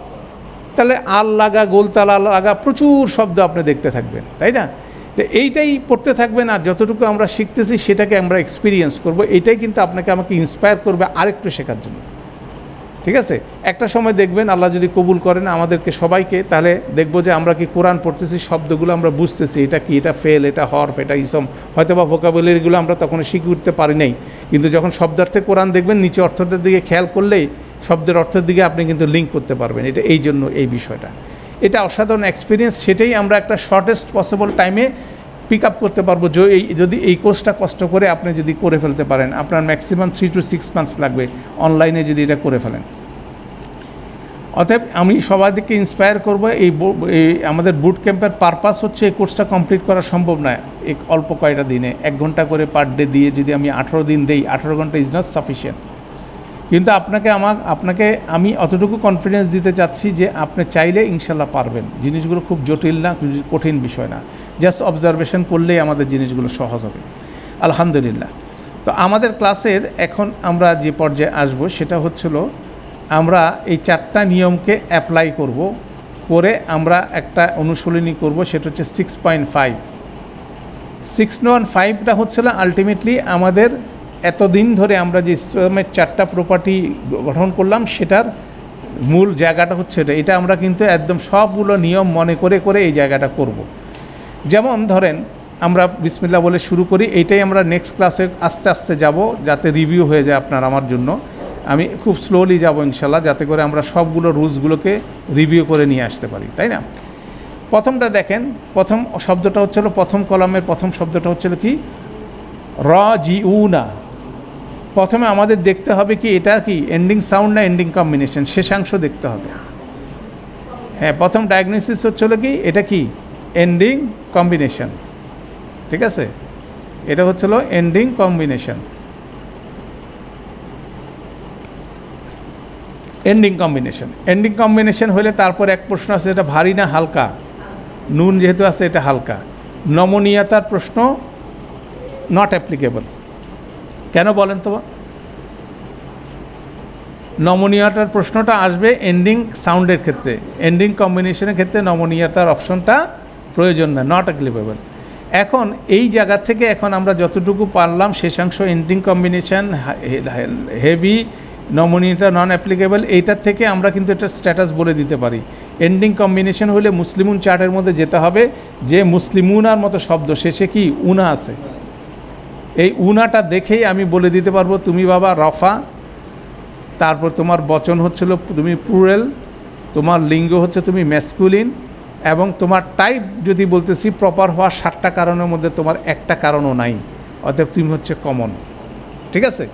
তাহলে আল লাগা, গোলতাল আল লাগা, প্রচুর শব্দ আপনি দেখতে থাকবেন, তাই না। তো এইটাই পড়তে থাকবেন, আর যতটুকু আমরা শিখতেছি সেটাকে আমরা এক্সপিরিয়েন্স করব। এইটাই কিন্তু আপনাকে আমাকে ইন্সপায়ার করবে আরেকটু শেখার জন্য, ঠিক আছে। একটা সময় দেখবেন আল্লাহ যদি কবুল করেন আমাদেরকে সবাইকে, তাহলে দেখব যে আমরা কি কোরআন পড়তেছি, শব্দগুলো আমরা বুঝতেছি, এটা কি, এটা ফেল, এটা হরফ, এটা ইসম, হয়তো বা ভোকাবুলারিগুলো আমরা তখন শিখে উঠতে পারি নাই, কিন্তু যখন শব্দার্থে কোরআন দেখবেন, নিচে অর্থটার দিকে খেয়াল করলেই শব্দের অর্থের দিকে আপনি কিন্তু লিঙ্ক করতে পারবেন। এটা এই জন্য এই বিষয়টা, এটা অসাধারণ এক্সপিরিয়েন্স। সেটাই আমরা একটা শর্টেস্ট পসিবল টাইমে পিক আপ করতে পারবো। যদি এই কোর্সটা কষ্ট করে আপনি যদি করে ফেলতে পারেন, আপনার ম্যাক্সিমাম 3 to 6 মান্থস লাগবে অনলাইনে যদি এটা করে ফেলেন। অতএব আমি সবাইকে ইন্সপায়ার করবো, এই আমাদের বুট ক্যাম্পের পারপাস হচ্ছে এই কোর্সটা কমপ্লিট করা সম্ভব নয় এই অল্প কয়টা দিনে। 1 ঘন্টা করে পার ডে দিয়ে যদি আমি 18 দিন দেই, 18 ঘন্টা ইজ নট সাফিসিয়েন্ট। কিন্তু আপনাকে আমি অতটুকু কনফিডেন্স দিতে চাচ্ছি যে আপনি চাইলে ইনশাল্লাহ পারবেন। জিনিসগুলো খুব জটিল না, কঠিন বিষয় না, জাস্ট অবজারভেশন করলেই আমাদের জিনিসগুলো সহজ হবে আলহামদুলিল্লাহ। তো আমাদের ক্লাসের এখন আমরা যে পর্যায়ে আসব সেটা হচ্ছিল আমরা এই 4টা নিয়মকে অ্যাপ্লাই করব, করে আমরা একটা অনুশীলনী করব, সেটা হচ্ছে 6.5। 6.5টা হচ্ছিল আলটিমেটলি আমাদের এতদিন ধরে আমরা যে ইসলামের 4টা প্রপার্টি গঠন করলাম সেটার মূল জায়গাটা হচ্ছে এটা আমরা কিন্তু একদম সবগুলো নিয়ম মনে করে এই জায়গাটা করব। যেমন ধরেন আমরা বিসমিল্লাহ বলে শুরু করি, এইটাই আমরা নেক্সট ক্লাসে আস্তে আস্তে যাব যাতে রিভিউ হয়ে যায় আপনার আমার জন্য। আমি খুব স্লোলি যাব ইনশাল্লাহ, যাতে করে আমরা সবগুলো রুলসগুলোকে রিভিউ করে নিয়ে আসতে পারি, তাই না? প্রথমটা দেখেন, প্রথম শব্দটা হচ্ছিল, প্রথম কলামের প্রথম শব্দটা হচ্ছিল কি? রাজিউনা। প্রথমে আমাদের দেখতে হবে কি এটা কি এন্ডিং সাউন্ড না এন্ডিং কম্বিনেশন, শেষাংশ দেখতে হবে। হ্যাঁ, প্রথম ডায়াগনোসিস হচ্ছিল কি এটা কি এন্ডিং কম্বিনেশন, ঠিক আছে? এটা হচ্ছিল এন্ডিং কম্বিনেশন। এন্ডিং কম্বিনেশন হলে তারপর এক প্রশ্ন আছে, এটা ভারী না হালকা? নুন যেহেতু আছে এটা হালকা। নমনীয়তার প্রশ্ন নট অ্যাপ্লিকেবল। কেন বলেন তো? নমনীয়তার প্রশ্নটা আসবে এন্ডিং সাউন্ডের ক্ষেত্রে, এন্ডিং কম্বিনেশনের ক্ষেত্রে নমনীয়তার অপশনটা প্রয়োজন না, নট অ্যাপ্লিকেবল। এখন এই জায়গা থেকে এখন আমরা যতটুকু পারলাম শেষাংশ এন্ডিং কম্বিনেশন, হেভি, নমনীয়তা, নন অ্যাপ্লিকেবল, এইটার থেকে আমরা কিন্তু এটা স্ট্যাটাস বলে দিতে পারি। এন্ডিং কম্বিনেশন হলে মুসলিমুন চার্টের মধ্যে যেতে হবে, যে মুসলিমুনার মতো শব্দ শেষে কি উনা আছে, এই উনাটা দেখেই আমি বলে দিতে পারবো তুমি বাবা রফা, তারপর তোমার বচন হচ্ছিল তুমি প্লুরাল, তোমার লিঙ্গ হচ্ছে তুমি ম্যাসকুলিন, এবং তোমার টাইপ যদি বলতেছি প্রপার হওয়ার 7টা কারণের মধ্যে তোমার একটা কারণও নাই, অতএব তুমি হচ্ছে কমন। ঠিক আছে,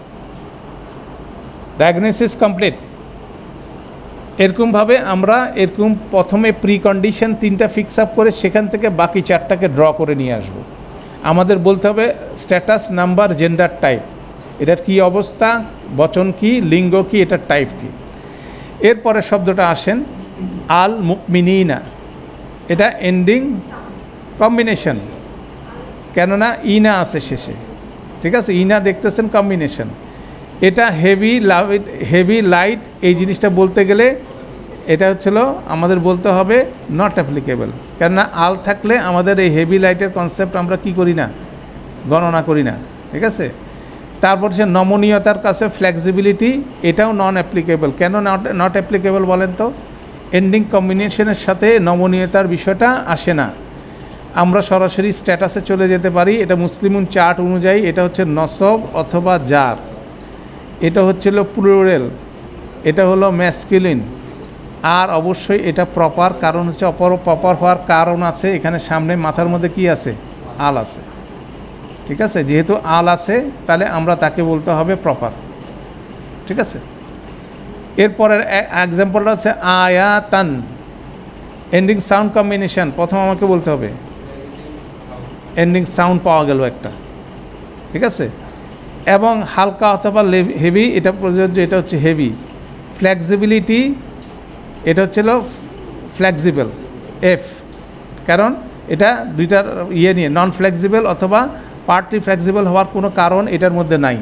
ডায়াগনোসিস কমপ্লিট। এরকমভাবে আমরা এরকম প্রথমে প্রি কন্ডিশন 3টা ফিক্স আপ করে সেখান থেকে বাকি 4টাকে ড্র করে নিয়ে আসব। আমাদের বলতে হবে স্ট্যাটাস, নাম্বার, জেন্ডার, টাইপ, এটার কি অবস্থা, বচন কি, লিঙ্গ কি, এটার টাইপ কি। এরপরে শব্দটা আসেন আল মুকমিনিনা, এটা এন্ডিং কম্বিনেশন, কেননা ইনা আছে শেষে, ঠিক আছে? ইনা দেখতেছেন কম্বিনেশন। এটা হেভি লাইট, এই জিনিসটা বলতে গেলে এটা হচ্ছিল আমাদের বলতে হবে নট অ্যাপ্লিকেবল, কেননা আল থাকলে আমাদের এই হেভি লাইটের কনসেপ্ট আমরা কি করি না, গণনা করি না, ঠিক আছে? তারপর সে নমনীয়তার কাছে ফ্লেক্সিবিলিটি, এটাও নন অ্যাপ্লিকেবল। কেন নট অ্যাপ্লিকেবল বলেন তো? এন্ডিং কম্বিনেশনের সাথে নমনীয়তার বিষয়টা আসে না, আমরা সরাসরি স্ট্যাটাসে চলে যেতে পারি। এটা মুসলিমুন চার্ট অনুযায়ী এটা হচ্ছে নসব অথবা জার, এটা হচ্ছিল প্লুরাল, এটা হলো ম্যাসকুলিন, আর অবশ্যই এটা প্রপার, কারণ হচ্ছে প্রপার হওয়ার কারণ আছে এখানে, সামনে মাথার মধ্যে কি আছে, আল আছে, ঠিক আছে? যেহেতু আল আছে তাহলে আমরা তাকে বলতে হবে প্রপার, ঠিক আছে? এরপরের এক্সাম্পলটা আছে আয়াতান, এন্ডিং সাউন্ড কম্বিনেশন। প্রথম আমাকে বলতে হবে এন্ডিং সাউন্ড পাওয়া গেল একটা, ঠিক আছে? এবং হালকা অথবা হেভি, এটা প্রযোজ্য, এটা হচ্ছে হেভি। ফ্লেক্সিবিলিটি, এটা হচ্ছিল ফ্লেক্সিবল, এফ, কারণ এটা দুইটার ইয়ে নিয়ে, নন ফ্লেক্সিবল অথবা পার্টলি ফ্লেক্সিবল হওয়ার কোনো কারণ এটার মধ্যে নাই।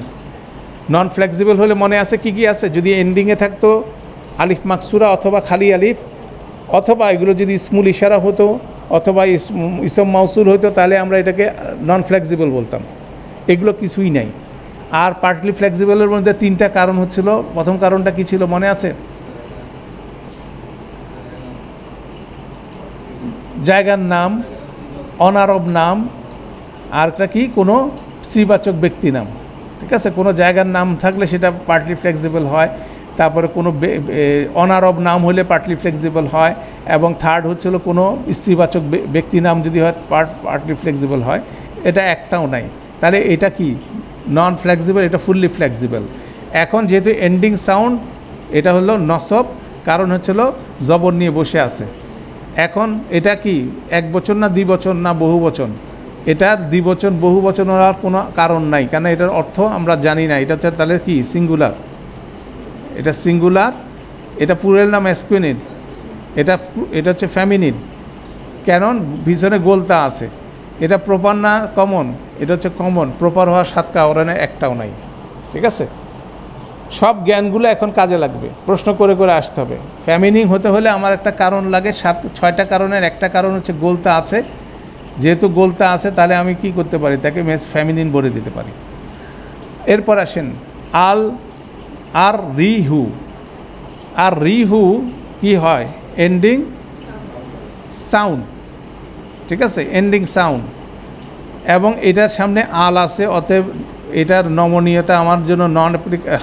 নন ফ্লেক্সিবল হলে মনে আছে কি কি আছে, যদি এন্ডিংয়ে থাকতো আলিফ মাকসুরা অথবা খালি আলিফ, অথবা এগুলো যদি স্মুল ইশারা হতো অথবা ইসম মাউসুল হতো, তাহলে আমরা এটাকে নন ফ্লেক্সিবল বলতাম। এগুলো কিছুই নাই। আর পার্টলি ফ্লেক্সিবলের মধ্যে 3টা কারণ হচ্ছিল। প্রথম কারণটা কি ছিল মনে আছে? জায়গার নাম, অনারব নাম, আর একটা কি কোনো শ্রীবাচক ব্যক্তি নাম, ঠিক আছে? কোনো জায়গার নাম থাকলে সেটা পার্টলি ফ্লেক্সিবল হয়, তারপরে কোনো অনারব নাম হলে পার্টলি ফ্লেক্সিবল হয়, এবং থার্ড হচ্ছিল কোনো স্ত্রীবাচক ব্যক্তি নাম যদি হয় পার্টলি ফ্লেক্সিবল হয়। এটা একটাও নাই, তাহলে এটা কি নন ফ্লেক্সিবল, এটা ফুললি ফ্লেক্সিবল। এখন যেহেতু এন্ডিং সাউন্ড, এটা হলো নসব, কারণ হচ্ছিল জবর নিয়ে বসে আছে। এখন এটা কি এক বচন না দ্বিবচন না বহু বচন? এটার দ্বিবচন বহু বচন হওয়ার কোনো কারণ নাই, কারণ এটার অর্থ আমরা জানি না। এটা হচ্ছে তাহলে কি সিঙ্গুলার, এটা সিঙ্গুলার, এটা প্লুরাল না ম্যাসকুলিন, এটা হচ্ছে ফেমিনিন, কেন পিছনে গোলতা আছে। এটা প্রপার না কমন, এটা হচ্ছে কমন। প্রপার হওয়ার 7 কারণে একটাও নাই। ঠিক আছে, সব জ্ঞানগুলো এখন কাজে লাগবে, প্রশ্ন করে করে আসতে হবে। ফেমিনিন হতে হলে আমার একটা কারণ লাগে, 6টা কারণের একটা কারণ হচ্ছে গোলতা আছে। যেহেতু গোলতা আছে তাহলে আমি কি করতে পারি, তাকে ফেমিনিন বলে দিতে পারি। এরপর আসেন আল আর রিহু। আর রিহু কি হয়, এন্ডিং সাউন্ড। ঠিক আছে, এন্ডিং সাউন্ড, এবং এটার সামনে আল আছে, অতএব এটার নমনীয়তা আমার জন্য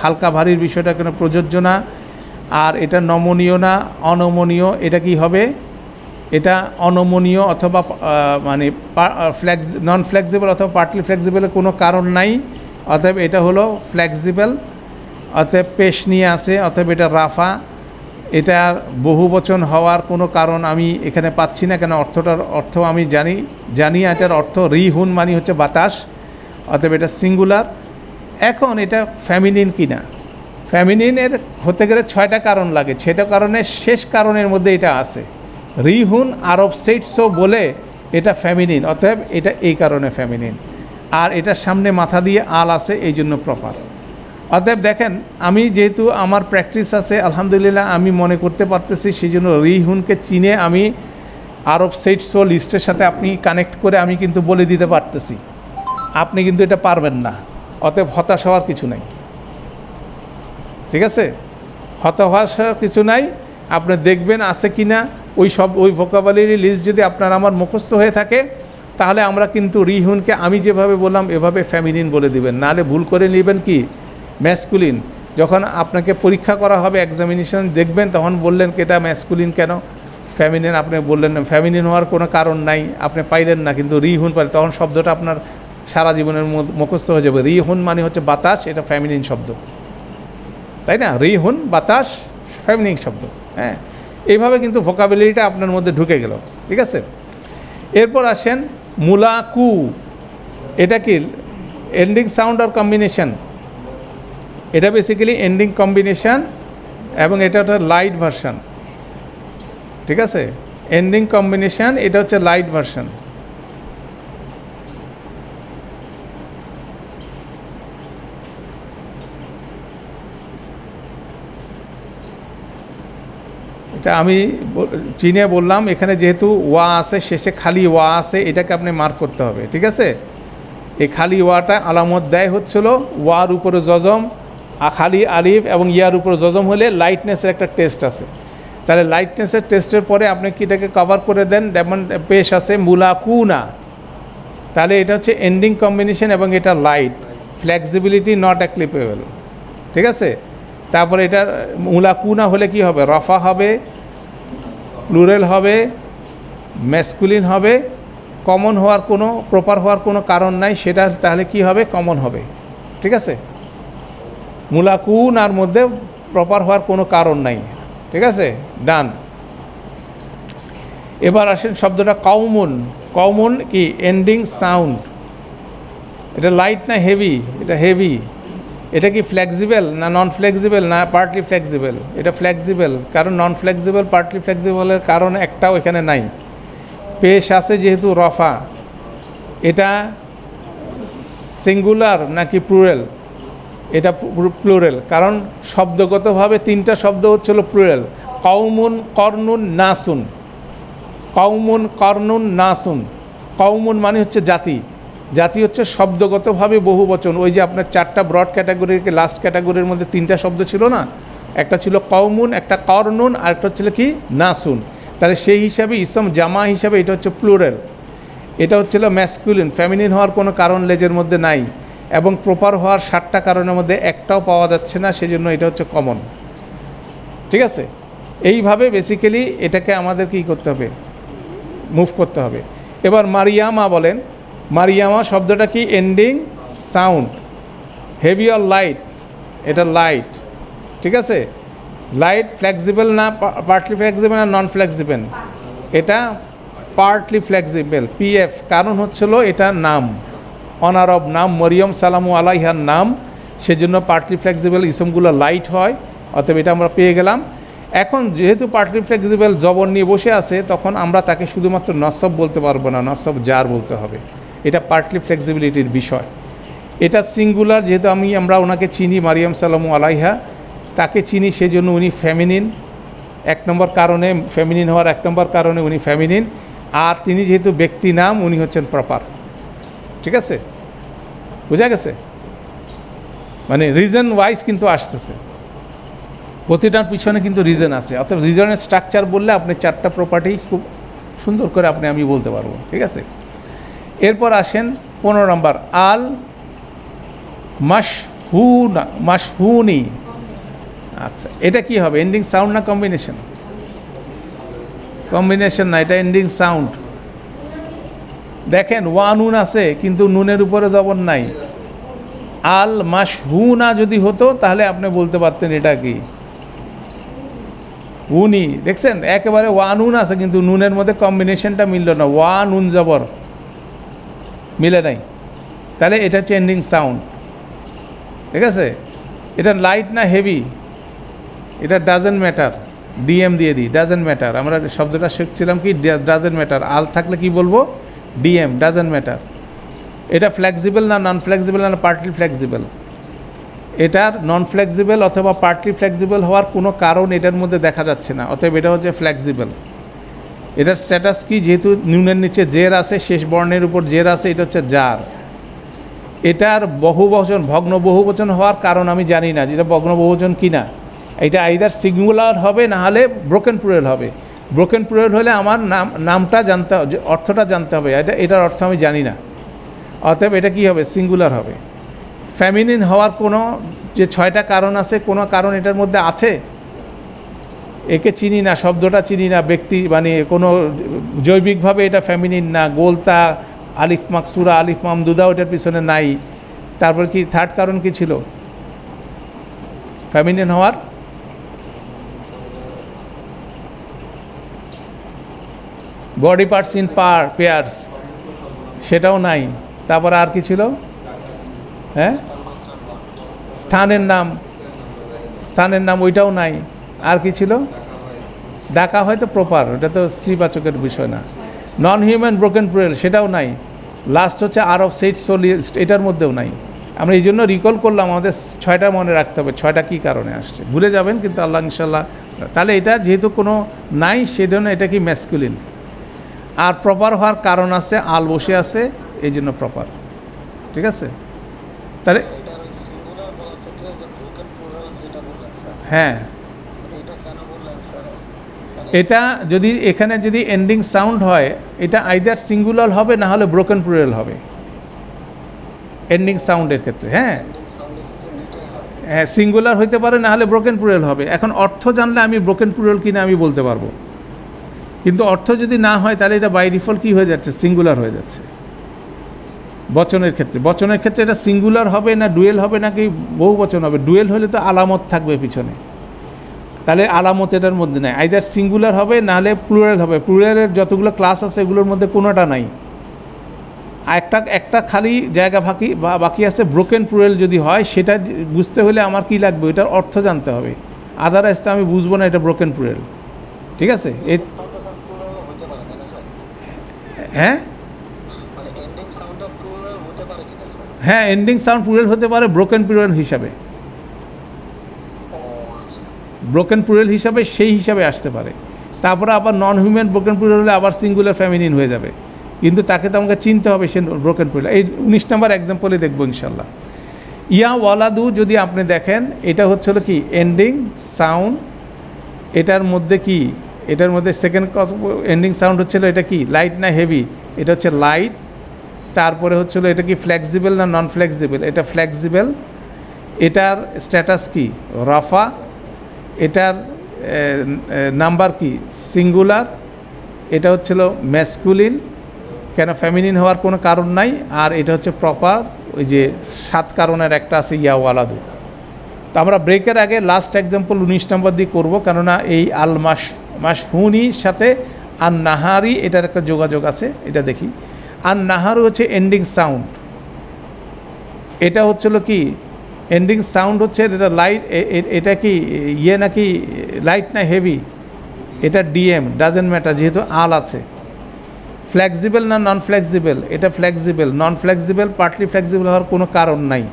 হালকা ভারীর বিষয়টা কোনো প্রযোজ্য না। আর এটা নমনীয় না অনমনীয়, এটা কি হবে, এটা অনমনীয় অথবা মানে নন ফ্লেক্সিবল অথবা পার্টলি ফ্লেক্সিবলের কোনো কারণ নাই, অতএব এটা হলো ফ্লেক্সিবল। অতএব পেশ নিয়ে আসে, অতএব এটা রাফা। এটার বহুবচন হওয়ার কোনো কারণ আমি এখানে পাচ্ছি না, কেন অর্থ আমি জানি এটার অর্থ রিহুন মানে হচ্ছে বাতাস, অতএব এটা সিঙ্গুলার। এখন এটা ফেমিনিন কিনা, ফেমিনিনের হতে গেলে 6টা কারণ লাগে, 6টা কারণের শেষ কারণের মধ্যে এটা আছে। রিহুন আরব সেইটসো বলে এটা ফেমিনিন, অতএব এটা এই কারণে ফেমিনিন। আর এটার সামনে মাথা দিয়ে আল আছে, এই জন্য প্রপার। অতএব দেখেন, আমি যেহেতু আমার প্র্যাকটিস আছে আলহামদুলিল্লাহ, আমি মনে করতে পারতেছি, সেই জন্য রিহুনকে চিনে আমি আরব সেইটসো লিস্টের সাথে আপনি কানেক্ট করে আমি কিন্তু বলে দিতে পারতেছি। আপনি কিন্তু এটা পারবেন না, অতএব হতাশ হওয়ার কিছু নাই। ঠিক আছে, হতাশ হওয়ার কিছু নাই। আপনি দেখবেন আছে কি না, ওই ভোকাবুলারি লিস্ট যদি আপনার আমার মুখস্থ হয়ে থাকে, তাহলে আমরা কিন্তু রিহুনকে আমি যেভাবে বললাম এভাবে ফেমিনিন বলে দিবেন, নাহলে ভুল করে নেবেন কি ম্যাসকুলিন। যখন আপনাকে পরীক্ষা করা হবে, এক্সামিনেশন দেখবেন, তখন বললেন কি এটা ম্যাসকুলিন কেন, ফেমিনিন আপনি বললেন না, ফেমিনিন হওয়ার কোনো কারণ নাই, আপনি পাইলেন না, কিন্তু রিহুন পাইলেন, তখন শব্দটা আপনার সারা জীবনের মুখস্থ হয়ে যাবে। রিহুন মানে হচ্ছে বাতাস, এটা ফেমিনিন শব্দ, তাই না? রিহুন বাতাস, ফেমিনিন শব্দ। হ্যাঁ, এইভাবে কিন্তু ভোকাবুলারিটা আপনার মধ্যে ঢুকে গেল। ঠিক আছে, এরপর আসেন মুলাকু। এটা কি এন্ডিং সাউন্ড আর কম্বিনেশন? এটা বেসিক্যালি এন্ডিং কম্বিনেশন, এবং এটা হচ্ছে লাইট ভার্সন। ঠিক আছে, এন্ডিং কম্বিনেশন, এটা হচ্ছে লাইট ভার্সন। এটা আমি চিনে বললাম, এখানে যেহেতু ওয়া আছে, শেষে খালি ওয়া আছে, এটাকে আপনি মার্ক করতে হবে। ঠিক আছে, এই খালি ওয়াটা আলামত দেয় হচ্ছিল ওয়ার উপরে জজম, খালি আলিফ এবং ইয়ার উপরে জজম হলে লাইটনেসের একটা টেস্ট আছে। তাহলে লাইটনেসের টেস্টের পরে আপনি কি এটাকে কভার করে দেন, যেমন পেশ আছে মুলাকুনা, তাহলে এটা হচ্ছে এন্ডিং কম্বিনেশন এবং এটা লাইট, ফ্লেক্সিবিলিটি নট অ্যাক্লিপেবল। ঠিক আছে, তারপরে এটা মুলাকুনা হলে কি হবে, রফা হবে, প্লুরাল হবে, ম্যাসকুলিন হবে, কমন হওয়ার কোনো প্রপার হওয়ার কোনো কারণ নাই, সেটা তাহলে কি হবে, কমন হবে। ঠিক আছে, মুলাকুনার মধ্যে প্রপার হওয়ার কোনো কারণ নাই। ঠিক আছে, ডান। এবার আসেন শব্দটা কওমুন। কওমুন কি এন্ডিং সাউন্ড, এটা লাইট না হেভি? এটা হেভি। এটা কি ফ্লেক্সিবল না নন ফ্লেক্সিবল না পার্টলি ফ্লেক্সিবল? এটা ফ্লেক্সিবল, কারণ নন ফ্লেক্সিবল পার্টলি ফ্লেক্সিবলের কারণ একটাও এখানে নাই। পেশ আছে যেহেতু রফা, এটা সিঙ্গুলার নাকি প্লুরাল? এটা প্লুরাল, কারণ শব্দগতভাবে 3টা শব্দ হচ্ছিল প্লুরাল। কওমুন কর্নুন নাসুন, কওমুন কর্নুন নাসুন। কওমুন মানে হচ্ছে জাতি, জাতি হচ্ছে শব্দগতভাবে বহু বচন। ওই যে আপনার 4টা ব্রড ক্যাটাগরির লাস্ট ক্যাটাগরির মধ্যে 3টা শব্দ ছিল না, একটা ছিল কওমুন, একটা কর্নুন, আর একটা ছিল কি নাসুন। তাহলে সেই হিসাবে ইসম জামা হিসাবে এটা হচ্ছে প্লুরাল। এটা হচ্ছিল ম্যাসকুলিন, ফেমিনিন হওয়ার কোনো কারণ লেজের মধ্যে নাই, এবং প্রপার হওয়ার 7টা কারণের মধ্যে একটাও পাওয়া যাচ্ছে না, সেজন্য এটা হচ্ছে কমন। ঠিক আছে, এইভাবে বেসিক্যালি এটাকে আমাদের কী করতে হবে, মুভ করতে হবে। এবার মারিয়ামা বলেন। মারিয়ামা শব্দটা কি ending sound, heavy or light? এটা লাইট। ঠিক আছে, লাইট ফ্লেক্সিবল না পার্টলি ফ্লেক্সিবল না নন ফ্লেক্সিবল? এটা পার্টলি ফ্লেক্সিবল, পিএফ। কারণ হচ্ছিল এটা নাম, অনারব নাম, মরিয়ম সালামু আলাইহার নাম, সেজন্য পার্টলি ফ্লেক্সিবল ইসমগুলো লাইট হয়। অতএব এটা আমরা পেয়ে গেলাম। এখন যেহেতু পার্টলি ফ্লেক্সিবল জবর নিয়ে বসে আছে, তখন আমরা তাকে শুধুমাত্র নসব বলতে পারবো না, নসব জার বলতে হবে। এটা পার্টলি ফ্লেক্সিবিলিটির বিষয়। এটা সিঙ্গুলার, যেহেতু আমরা ওনাকে চিনি, মারিয়াম সালামু আলাইহা, তাকে চিনি, সেজন্য উনি ফেমিনিন। 1 নম্বর কারণে ফেমিনিন হওয়ার 1 নম্বর কারণে উনি ফেমিনিন। আর তিনি যেহেতু ব্যক্তি নাম, উনি হচ্ছেন প্রপার। ঠিক আছে, বোঝা গেছে? মানে রিজন ওয়াইজ কিন্তু আসতেছে, প্রতিটার পিছনে কিন্তু রিজন আছে। অর্থাৎ রিজনের স্ট্রাকচার বললে আপনি 4টা প্রপার্টি খুব সুন্দর করে আমি বলতে পারবো। ঠিক আছে, এরপর আসেন 15 নম্বর, আল মাশহুনি। আচ্ছা, এটা কি হবে? এন্ডিং সাউন্ড না কম্বিনেশন? কম্বিনেশন না, এটা এন্ডিং সাউন্ড। দেখেন ওয়া নুন আছে, কিন্তু নুনের উপরে জবর নাই। আল মাশহুনা যদি হতো তাহলে আপনি বলতে পারতেন এটা কি উনি। দেখছেন, একেবারে ওয়া নুন আছে, কিন্তু নুনের মধ্যে কম্বিনেশনটা মিলল না, ওয়া নুন জবর মিলে নাই, তাহলে এটা হচ্ছে এন্ডিং সাউন্ড। ঠিক আছে, এটা লাইট না হেভি, এটা ডাজেন্ট ম্যাটার, ডিএম দিয়ে দিই, ডাজেন্ট ম্যাটার। আমরা শব্দটা শিখছিলাম কি, ডাজেন্ট ম্যাটার। আল থাকলে কি বলবো? DM, doesn't matter. এটা ফ্লেক্সিবল না নন ফ্লেক্সিবল না পার্টলি ফ্লেক্সিবল? এটার নন ফ্লেক্সিবল অথবা পার্টলি ফ্লেক্সিবল হওয়ার কোনো কারণ এটার মধ্যে দেখা যাচ্ছে না, অতএব এটা হচ্ছে ফ্লেক্সিবল। এটার স্ট্যাটাস কি? যেহেতু নুনের নিচে জের আছে, শেষ বর্ণের উপর জের আছে, এটা হচ্ছে জার। এটার বহুবচন, ভগ্ন বহুবচন হওয়ার কারণ আমি জানি না, যেটা ভগ্ন বহুবচন কিনা। এটা আইদার সিঙ্গুলার হবে, না হলে ব্রোকেন প্লুরাল হবে। ব্রোকেন প্লুরাল হলে আমার নামটা জানতে হবে, অর্থটা জানতে হবে, এটার অর্থ আমি জানি না, অতএব এটা কি হবে? সিঙ্গুলার হবে। ফেমিনিন হওয়ার কোনো যে 6টা কারণ আছে, কোনো কারণ এটার মধ্যে আছে? একে চিনি না, শব্দটা চিনি না, ব্যক্তি মানে কোনো জৈবিকভাবে এটা ফেমিনিন না। গোলতা, আলিফ মাকসুরা, আলিফ মামদুদা ওটার পিছনে নাই। তারপর কি থার্ড কারণ কি ছিল ফেমিনিন হওয়ার? বডি পার্টস ইন পেয়ার্স, সেটাও নাই। তারপর আর কি ছিল? হ্যাঁ, স্থানের নাম, ওইটাও নাই। আর কি ছিল? ডাকা হয়তো প্রপার, ওটা তো শ্রীবাচকের বিষয় না। নন হিউম্যান ব্রোকেন প্লুরাল, সেটাও নাই। লাস্ট হচ্ছে আর অফ সেট সোলি, এটার মধ্যেও নাই। আমরা এই জন্য রিকল করলাম, আমাদের 6টা মনে রাখতে হবে, 6টা কী কারণে আসছে। ভুলে যাবেন কিন্তু আল্লাহ ইনশাল্লাহ। তাহলে এটা যেহেতু কোনো নাই, সেজন্য এটা কি ম্যাসকুলিন। আর প্রপার হওয়ার কারণ আছে, আল বসে আছে, এই জন্য প্রপার। ঠিক আছে, তাহলে হ্যাঁ, এটা যদি এখানে যদি এন্ডিং সাউন্ড হয়, এটা আইদার সিঙ্গুলার হবে, না হলে ব্রোকেন প্লুরাল হবে এন্ডিং সাউন্ডের ক্ষেত্রে। হ্যাঁ হ্যাঁ, সিঙ্গুলার হইতে পারে, না হলে ব্রোকেন প্লুরাল হবে। এখন অর্থ জানলে আমি ব্রোকেন প্লুরাল কিনা আমি বলতে পারবো, কিন্তু অর্থ যদি না হয় তাহলে এটা বাই ডিফল্ট কী হয়ে যাচ্ছে? সিঙ্গুলার হয়ে যাচ্ছে। বচনের ক্ষেত্রে এটা সিঙ্গুলার হবে না ডুয়েল হবে নাকি বহু বচন হবে? ডুয়েল হলে তো আলামত থাকবে পিছনে, তাহলে আলামত এটার মধ্যে নাই। আইদার সিঙ্গুলার হবে, না হলে প্লুরাল হবে। প্লুরালের যতগুলো ক্লাস আছে এগুলোর মধ্যে কোনোটা নাই। একটা খালি জায়গা বাকি আছে। ব্রোকেন প্লুরাল যদি হয়, সেটা বুঝতে হলে আমার কি লাগবে? এটার অর্থ জানতে হবে, আদারওয়াইজ তো আমি বুঝবো না এটা ব্রোকেন প্লুরাল। ঠিক আছে? হ্যাঁ হ্যাঁ, এন্ডিং সাউন্ড প্লুরাল হতে পারে ব্রোকেন প্লুরাল হিসাবে। ব্রোকেন প্লুরাল হিসাবে সেই হিসাবে আসতে পারে। তারপরে আবার নন হিউম্যান ব্রোকেন প্লুরাল হলে আবার সিঙ্গুলার ফেমিনিন হয়ে যাবে, কিন্তু তাকে তো আমাকে চিনতে হবে সে ব্রোকেন প্লুরাল। এই 19 নম্বর এক্সাম্পলে দেখবো ইনশাল্লাহ। ইয়া ওয়ালাদু যদি আপনি দেখেন, এটা হচ্ছিল কি এন্ডিং সাউন্ড। এটার মধ্যে কি, এটার মধ্যে সেকেন্ড এন্ডিং সাউন্ড হচ্ছিল এটা কি লাইট না হেভি? এটা হচ্ছে লাইট। তারপরে হচ্ছিল এটা কি ফ্লেক্সিবল না নন ফ্লেক্সিবল? এটা ফ্লেক্সিবল। এটার স্ট্যাটাস কি? রাফা। এটার নাম্বার কি? সিঙ্গুলার। এটা হচ্ছিল ম্যাসকুলিন, কেন ফেমিনিন হওয়ার কোনো কারণ নাই। আর এটা হচ্ছে প্রপার, ওই যে 7 কারণের একটা আছে ইয়া ওয়ালাদু। তো আমরা ব্রেকের আগে লাস্ট এক্সাম্পল 19 নম্বর দিয়ে করবো, কেননা এই আল মাশহুনির সাথে আন নাহারি এটার একটা যোগাযোগ আছে, এটা দেখি। আন নাহারু হচ্ছে এন্ডিং সাউন্ড। এটা হচ্ছিল কি এন্ডিং সাউন্ড হচ্ছে এটা লাইট, এটা কি ইয়ে নাকি লাইট না হেভি, এটা ডিএম ডাজেন্ট ম্যাটার, যেহেতু আল আছে। ফ্লেক্সিবল না নন ফ্লেক্সিবল, এটা ফ্লেক্সিবল। নন ফ্লেক্সিবল পার্টলি ফ্লেক্সিবল হওয়ার কোনো কারণ নাই।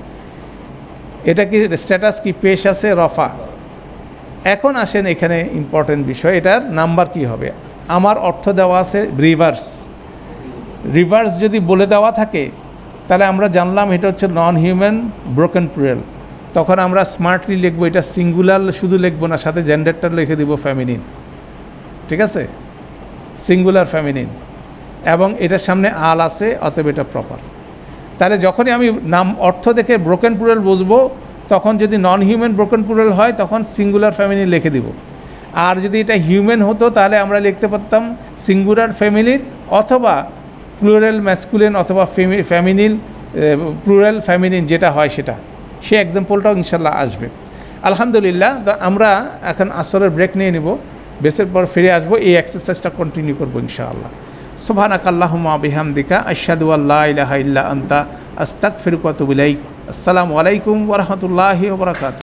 এটা কি স্ট্যাটাস কি পেশ আছে রফা। এখন আসেন এখানে ইম্পর্টেন্ট বিষয়, এটার নাম্বার কি হবে। আমার অর্থ দেওয়া আছে রিভার্স। রিভার্স যদি বলে দেওয়া থাকে তাহলে আমরা জানলাম এটা হচ্ছে নন হিউম্যান ব্রোকেন প্লুরাল। তখন আমরা স্মার্টলি লিখবো, এটা সিঙ্গুলার শুধু লিখবো না, সাথে জেন্ডারটা লিখে দিব ফ্যামিনিন। ঠিক আছে, সিঙ্গুলার ফ্যামিনিন, এবং এটার সামনে আল আছে, অতএব এটা প্রপার। তাহলে যখনই আমি নাম অর্থ দেখে ব্রোকেন প্লুরাল বুঝবো, তখন যদি নন হিউম্যান ব্রোকেন প্লুরাল হয় তখন সিঙ্গুলার ফ্যামিলিন লিখে দিব। আর যদি এটা হিউম্যান হতো তাহলে আমরা লিখতে পারতাম সিঙ্গুলার ফ্যামিলিন অথবা প্লুরাল ম্যাসকুলিন অথবা ফ্যামিনিল প্লুরাল ফ্যামিলিন, যেটা হয় সেটা। সে এক্সাম্পলটাও ইনশাল্লাহ আসবে। আলহামদুলিল্লাহ, তো আমরা এখন আসরের ব্রেক নিয়ে নিব, বেসের পর ফিরে আসবো, এই এক্সারসাইজটা কন্টিনিউ করবো ইনশাআল্লাহ। সুবহানাকাল্লাহুম্মা বিহামদিকা আশহাদু আল্লা ইলাহা ইল্লা আনতা আস্তাগফিরুকা ওয়া আতুবু ইলাইক। আসসালামু আলাইকুম ওয়া রাহমাতুল্লাহি ওয়া বারাকাতুহু।